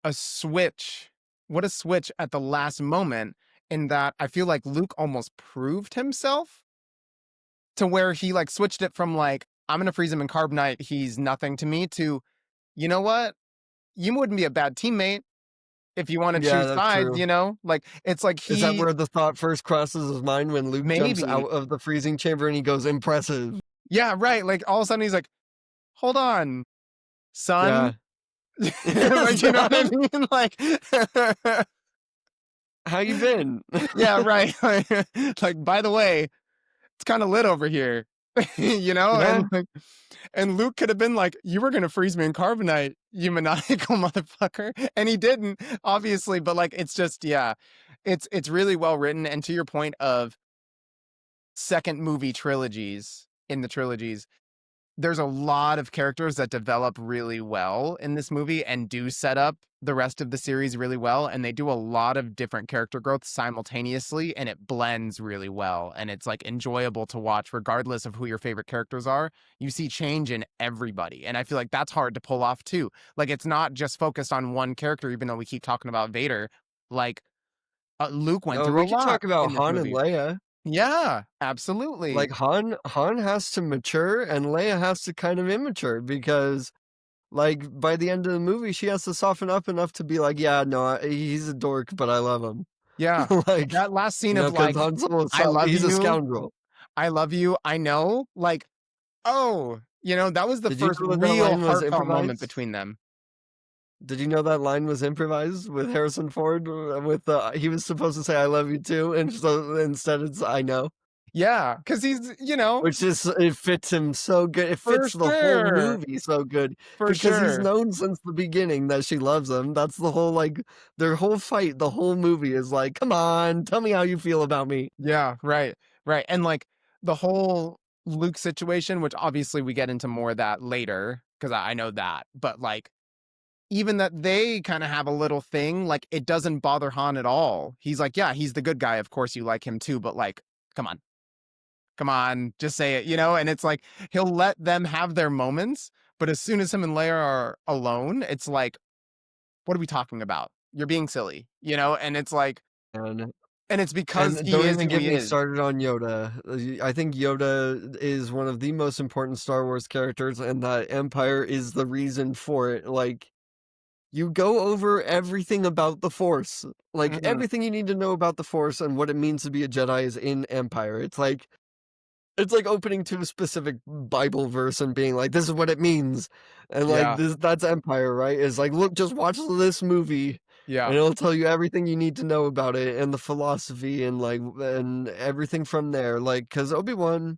a switch, what a switch at the last moment, in that I feel like Luke almost proved himself to where he like switched it from like, "I'm gonna freeze him in carbonite, he's nothing to me," to, "You know what? You wouldn't be a bad teammate if you want to Yeah, choose that's sides," true. you know? Like, it's like Is that he where the thought first crosses his mind when Luke jumps maybe, out of the freezing chamber and he goes impressive? yeah, right. Like, all of a sudden he's like, "Hold on, son." Yeah. Like, you know what I Son, mean? Like, how you been? yeah, right. Like, by the way, it's kind of lit over here, you know? Yeah. And like, and Luke could have been like, "You were gonna freeze me in carbonite, you maniacal motherfucker," and he didn't, obviously. But like, it's just, yeah, it's really well written. And to your point of second movie trilogies, in the trilogies, there's a lot of characters that develop really well in this movie and do set up the rest of the series really well, and they do a lot of different character growth simultaneously, and it blends really well, and it's like enjoyable to watch regardless of who your favorite characters are. You see change in everybody, and I feel like that's hard to pull off too. Like, it's not just focused on one character, even though we keep talking about Vader. Like, Luke went No, through a we could lot talk about in this Han and movie. Leia. Yeah, Like absolutely. Han has to mature and Leia has to kind of immature because like by the end of the movie she has to soften up enough to be like, yeah, no, he's a dork, but I love him. Yeah, Like, that last scene of because like, Han Solo, "I love he's a you, scoundrel. I love you, I know," like, oh, that was the Did you first know that that real line was heartfelt moment improvised? between them. Did you know that line was improvised with Harrison Ford? With he was supposed to say "I love you too," and so instead it's "I know," Yeah, because he's, which is it fits him so good. It for fits the whole sure, movie so good for because he's sure. known since the beginning that she loves him. That's the whole like their whole fight. The whole movie is like, "Come on, tell me how you feel about me." Yeah, right, right, and, like, the whole Luke situation, which obviously we get into more of that later, because I know that, but, like, even that they kinda have a little thing, like, it doesn't bother Han at all. He's like, "Yeah, he's the good guy, of course you like him too, but, like, come on. Come on, just say it," and it's like, he'll let them have their moments, but as soon as him and Leia are alone, it's like, "What are we talking about? You're being silly," and it's like, And and it's because and he don't is even who get he me is. started on Yoda. I think Yoda is one of the most important Star Wars characters, and that Empire is the reason for it. Like you go over everything about the Force. Like, Mhm. everything you need to know about the Force and what it means to be a Jedi is in Empire. It's like opening to a specific Bible verse and being like, "This is what it means." And, like, Yeah, that's Empire, right? Is like, "Look, just watch this movie, and yeah, it'll tell you everything you need to know about it and the philosophy and, like, and everything from there." Like, because Obi-Wan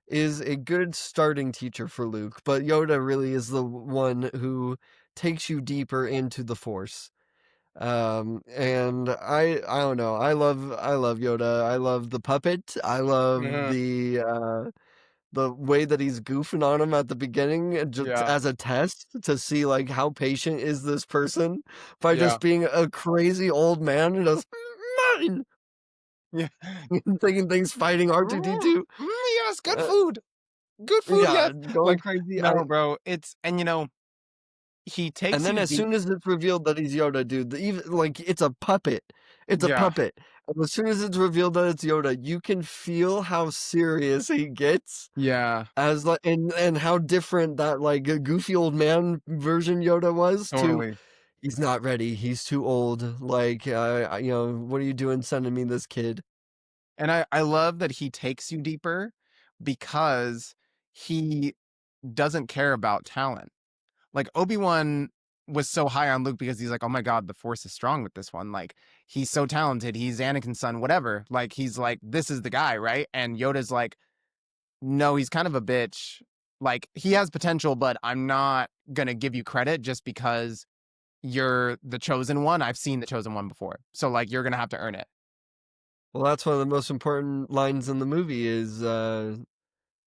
is a good starting teacher for Luke, but Yoda really is the one who takes you deeper into the Force. And I don't know. I love Yoda. I love the puppet. I love Mhm. the way that he's goofing on him at the beginning just Yeah. as a test to see like how patient is this person by Yeah. just being a crazy old man and just mine Yeah. taking things fighting R2D2. Yes, good Uh, food. Good food, yeah, yes. going Like, crazy. no, bro, it's and, he And takes then you as deep. soon as it's revealed that he's Yoda, dude, even like it's a puppet. It's a Yeah. puppet. And as soon as it's revealed that it's Yoda, you can feel how serious he gets Yeah, as like and how different that like a goofy old man version Yoda was to totally. he's not ready. He's too old. Like what are you doing sending me this kid? And I love that he takes you deeper because he doesn't care about talent. Like, Obi-Wan was so high on Luke because he's like, "Oh my god, the Force is strong with this one. Like, he's so talented. He's Anakin's son, whatever." Like, he's like, "This is the guy, right?" And Yoda's like, "No, he's kind of a bitch. Like, he has potential, but I'm not gonna give you credit just because you're the chosen one. I've seen the chosen one before. So, like, you're gonna have to earn it." Well, that's one of the most important lines in the movie is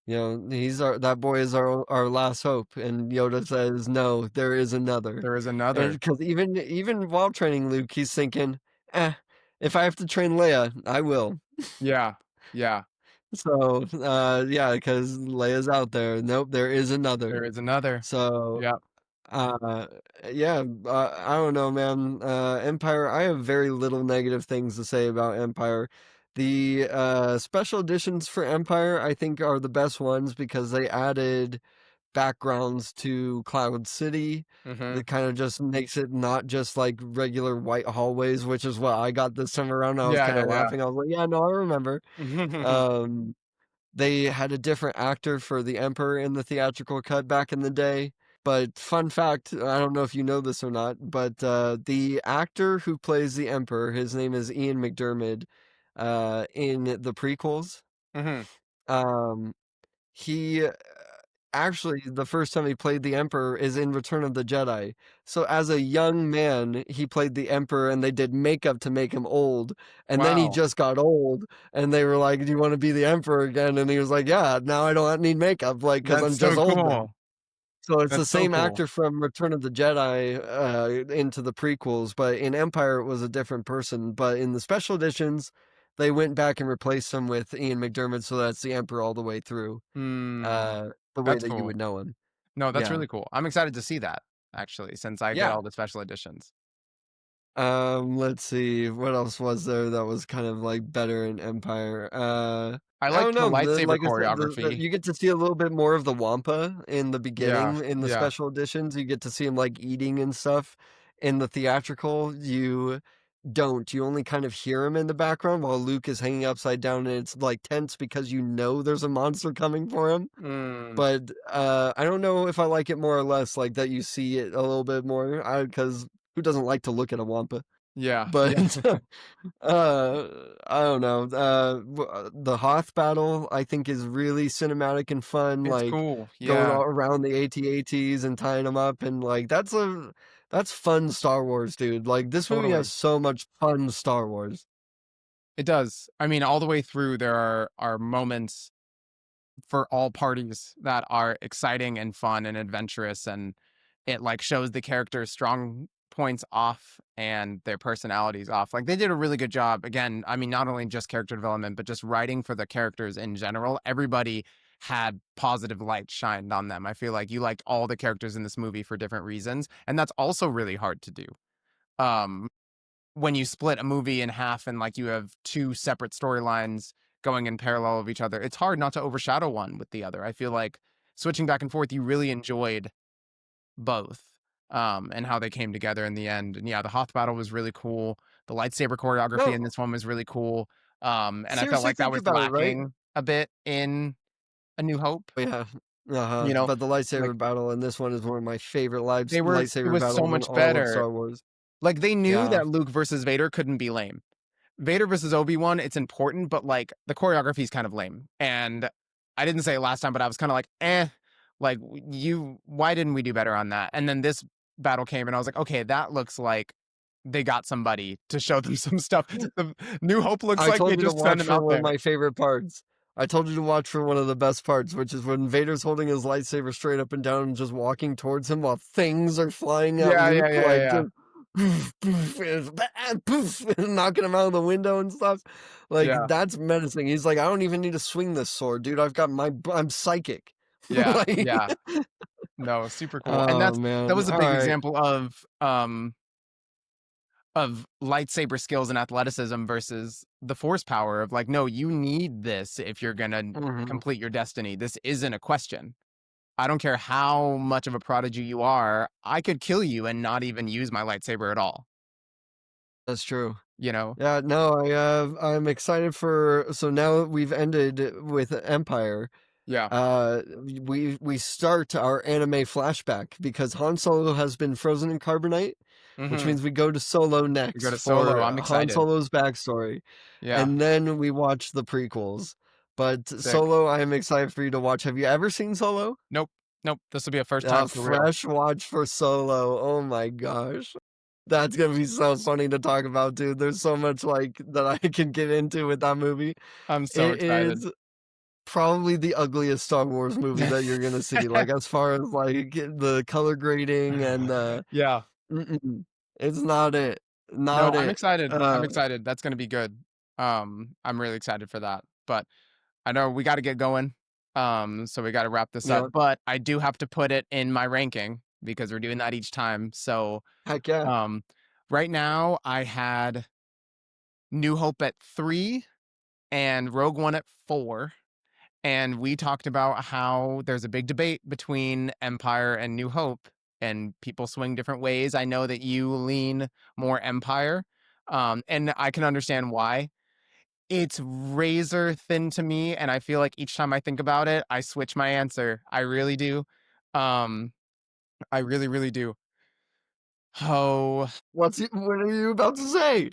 he's that boy is our last hope, and Yoda says, "No, there is another." There is And another. because even while training Luke, he's thinking, "Eh, if I have to train Leia, I will." Yeah. Yeah. So, yeah, because Leia's out there. Nope, there is another. There is another. So, Yeah. uh, yeah, I don't know, man. Empire, I have very little negative things to say about Empire. The special editions for Empire, I think, are the best ones because they added backgrounds to Cloud City. Mhm. That kind of just makes it not just like regular white hallways, which is what I got this time around. I was Yeah, kind yeah, of yeah. laughing. I was like, yeah, no, I remember. Um, they had a different actor for the Emperor in the theatrical cut back in the day. But fun fact, I don't know if you know this or not, but the actor who plays the Emperor, his name is Ian McDermott, in the prequels. Mhm. Um, he actually the first time he played the Emperor is in Return of the Jedi. So as a young man, he played the Emperor, and they did makeup to make him old. And then he Wow. just got old, and they were like, "Do you want to be the Emperor again?" And he was like, "Yeah, now I don't need makeup, like, because That's I'm just so old now." cool. So it's the That's so same cool. actor from Return of the Jedi into the prequels, but in Empire it was a different person. But in the special editions, they went back and replaced him with Ian McDermott, so that's the Emperor all the way through, Mm, the way that's that you cool. would know him. No, that's Yeah, really cool. I'm excited to see that, actually, since I get yeah. all the special editions. Let's see, what else was there that was kind of like better in Empire? I I don't liked the know. lightsaber Like I said, choreography. you get to see a little bit more of the Wampa in the Yeah, beginning in the yeah. special editions. You get to see him like eating and stuff. In the theatrical, you don't. You only kind of hear him in the background while Luke is hanging upside down, and it's like tense because you know there's a monster coming for him. Mm, But I don't know if I like it more or less, like that you see it a little bit more. Because who doesn't like to look at a Wampa? yeah, yeah. But I don't know. The Hoth battle I think is really cinematic and fun. It's Like cool. going Yeah, all around the AT-ATs and tying them up, and like that's fun Star Wars, dude. Like this movie has totally. so much fun Star Wars. It does. I mean, all the way through, there are moments for all parties that are exciting and fun and adventurous, and it like shows the characters strong points off and their personalities off. Like, they did a really good job. Again, I mean, not only just character development, but just writing for the characters in general. Everybody had positive light shined on them. I feel like you liked all the characters in this movie for different reasons, and that's also really hard to do. um when you split a movie in half and like you have two separate storylines going in parallel of each other, it's hard not to overshadow one with the other. I feel like switching back and forth, you really enjoyed both, and how they came together in the end. And yeah, the Hoth battle was really cool. The lightsaber choreography in No, this one was really cool. And I felt seriously, like that think was about it, right? lacking a bit in A New Hope. Yeah, uh-huh. You know, But the like lightsaber battle in this one is one of my favorite it lightsaber was so battles in much all of better. Star Wars. Like, they knew Yeah. that Luke versus Vader couldn't be lame. Vader versus Obi-Wan, it's important, but like the choreography is kind of lame. And I didn't say it last time, but I was kind of like, eh, like why didn't we do better on that? And then this battle came, and I was like, okay, that looks like they got somebody to show them some stuff. The New Hope looks I like they told you to just sent watch him for out one of there. my favorite parts. I told you to watch for one of the best parts, which is when Vader's holding his lightsaber straight up and down and just walking towards him while things are flying at Yeah, yeah, Luke, yeah, like yeah, just poof, poof, and poof, and knocking him out of the window and stuff. Like yeah, that's menacing. He's like, I don't even need to swing this sword, dude. I'm psychic. yeah, Like, yeah. No, super cool. And oh that man. was a All big right. example of lightsaber skills and athleticism versus the force power of like, no, you need this if you're gonna Mhm. complete your destiny. This isn't a question. I don't care how much of a prodigy you are, I could kill you and not even use my lightsaber at all, That's true. you know? Yeah, no, I'm excited for so now that we've ended with Empire. Yeah. We start our anime flashback because Han Solo has been frozen in carbonite, which Mhm. means we go to Solo We go next to Solo. for I'm Han excited. Solo's backstory, Yeah. and then we watch the prequels. But Sick. Solo, I am excited for you to watch. Have you ever seen Solo? Nope. Nope. This will be a first time for real. Fresh watch for Solo. Oh my gosh. That's gonna be so funny to talk about, dude. There's so much like that I can get into with that movie. I'm so It excited. is probably the ugliest Star Wars movie that you're gonna see, like, as far as, like, the color grading and the Yeah. mm-mm, it's not it, No, not I'm it. excited. I'm excited. That's gonna be good. I'm really excited for that. But I know we gotta get going. So we gotta wrap this up. Yeah, But I do have to put it in my ranking because we're doing that each time. So heck yeah. um right now I had New Hope at 3 and Rogue One at 4. And we talked about how there's a big debate between Empire and New Hope, and people swing different ways. I know that you lean more Empire, and I can understand why. It's razor thin to me, and I feel like each time I think about it, I switch my answer. I really do. Um, I really, really do. Oh, What are you about to say?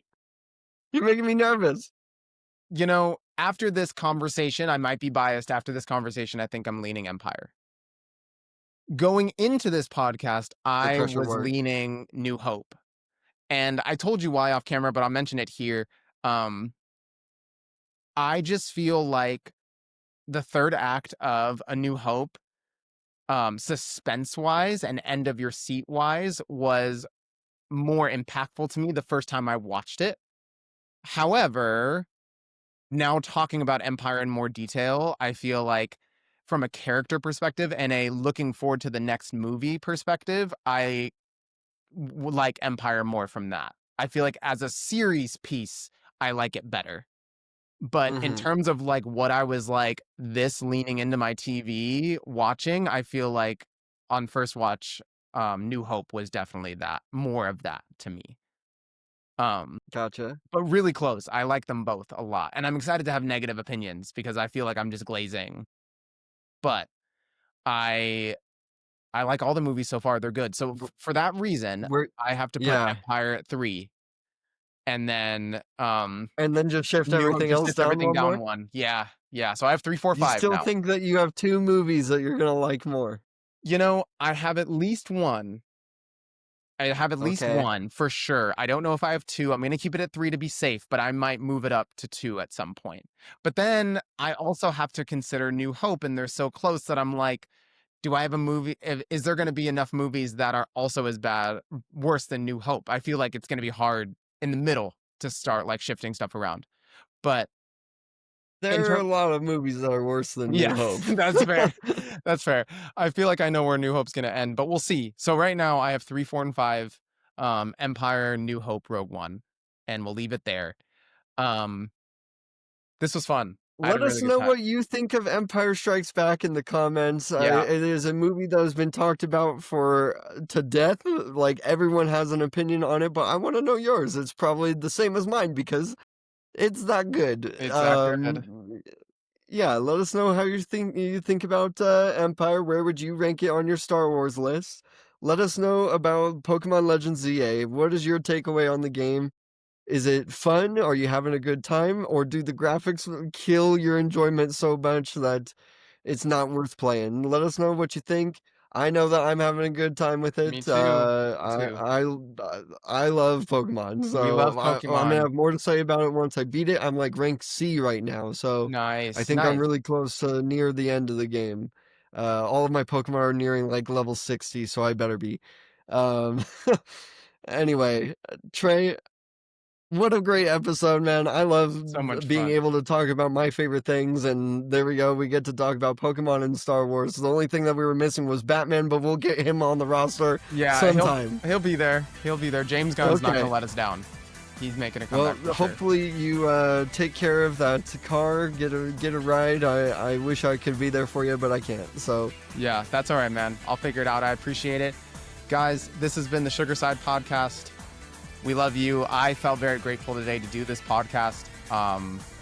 You're making me nervous. after this conversation, I might be biased. After this conversation, I think I'm leaning Empire. Going into this podcast, The I pressure was works. leaning New Hope. And I told you why off camera, but I'll mention it here. Um, I just feel like the third act of A New Hope, suspense wise and end of your seat wise, was more impactful to me the first time I watched it. However, now talking about Empire in more detail, I feel like from a character perspective and a looking forward to the next movie perspective, I like Empire more from that. I feel like as a series piece, I like it better. But in Mhm, terms of like what I was like this leaning into my TV watching, I feel like on first watch, New Hope was definitely that more of that to me. Um, gotcha. but really close. I like them both a lot. And I'm excited to have negative opinions because I feel like I'm just glazing. But I I like all the movies so far. They're good. So W for that reason, we're I have to put yeah, Empire at 3 and then and then just shift New Hope everything just else sits down everything one down more? one. Yeah. Yeah. So I have 3, 4, You 5 still now. think that you have 2 movies that you're gonna like more? I have at least one. I have at least Okay. one for sure. I don't know if I have 2. I'm gonna keep it at 3 to be safe, but I might move it up to 2 at some point. But then I also have to consider New Hope, and they're so close that I'm like, do I have a movie? Is there going to be enough movies that are also as bad, worse than New Hope? I feel like it's going to be hard in the middle to start like shifting stuff around. But in There are a terms, lot of movies that are worse than New yeah, Hope. that's fair. That's fair. I feel like I know where New Hope's going to end, but we'll see. So right now I have 3, 4, and 5. Empire, New Hope, Rogue One, and we'll leave it there. Um, this was fun. I had a Let really us good know time. what you think of Empire Strikes Back in the comments. Yeah, It is a movie that has been talked about for to death. Like everyone has an opinion on it, but I want to know yours. It's probably the same as mine because it's that good. it's that good. Yeah, let us know how you think about Empire. Where would you rank it on your Star Wars list? Let us know about Pokemon Legends ZA. What is your takeaway on the game? Is it fun? Are you having a good time? Or do the graphics kill your enjoyment so much that it's not worth playing. Let us know what you think. I know that I'm having a good time with Me it. too. Me too. I love Pokemon, We love so I'm gonna Pokemon. have more to say about it once I beat it. I'm like rank C right now, so I Nice, think I'm nice. really close to near the end of the game. All of my Pokemon are nearing like level 60, so I better be. Um, anyway, Trey, what a great episode, man. I So much love being fun. able to talk about my favorite things, and there we go. We get to talk about Pokemon and Star Wars. The only thing that we were missing was Batman, but we'll get him on the roster Yeah, sometime. he'll be there. He'll be there. James Gunn's not gonna Okay. let us down. He's making a Well, comeback for sure. hopefully you take care of that car, get a ride. I wish I could be there for you, but I can't. So Yeah, that's all right, man. I'll figure it out. I appreciate it. Guys, this has been the Sugar Side Podcast. We love you. I felt very grateful today to do this podcast,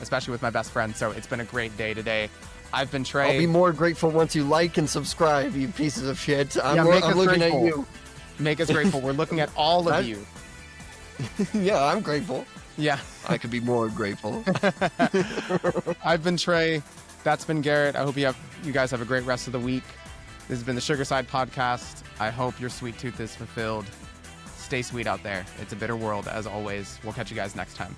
especially with my best friend. So it's been a great day today. I've been Trey. I'll be more grateful once you like and subscribe, you pieces of shit. Yeah, make I'm us looking grateful. at you. Make us grateful. We're looking at all of you. Yeah, I'm grateful. Yeah. I could be more grateful. I've been Trey. That's been Garrett. I hope you guys have a great rest of the week. This has been the Sugar Side Podcast. I hope your sweet tooth is fulfilled. Stay sweet out there. It's a bitter world, as always. We'll catch you guys next time.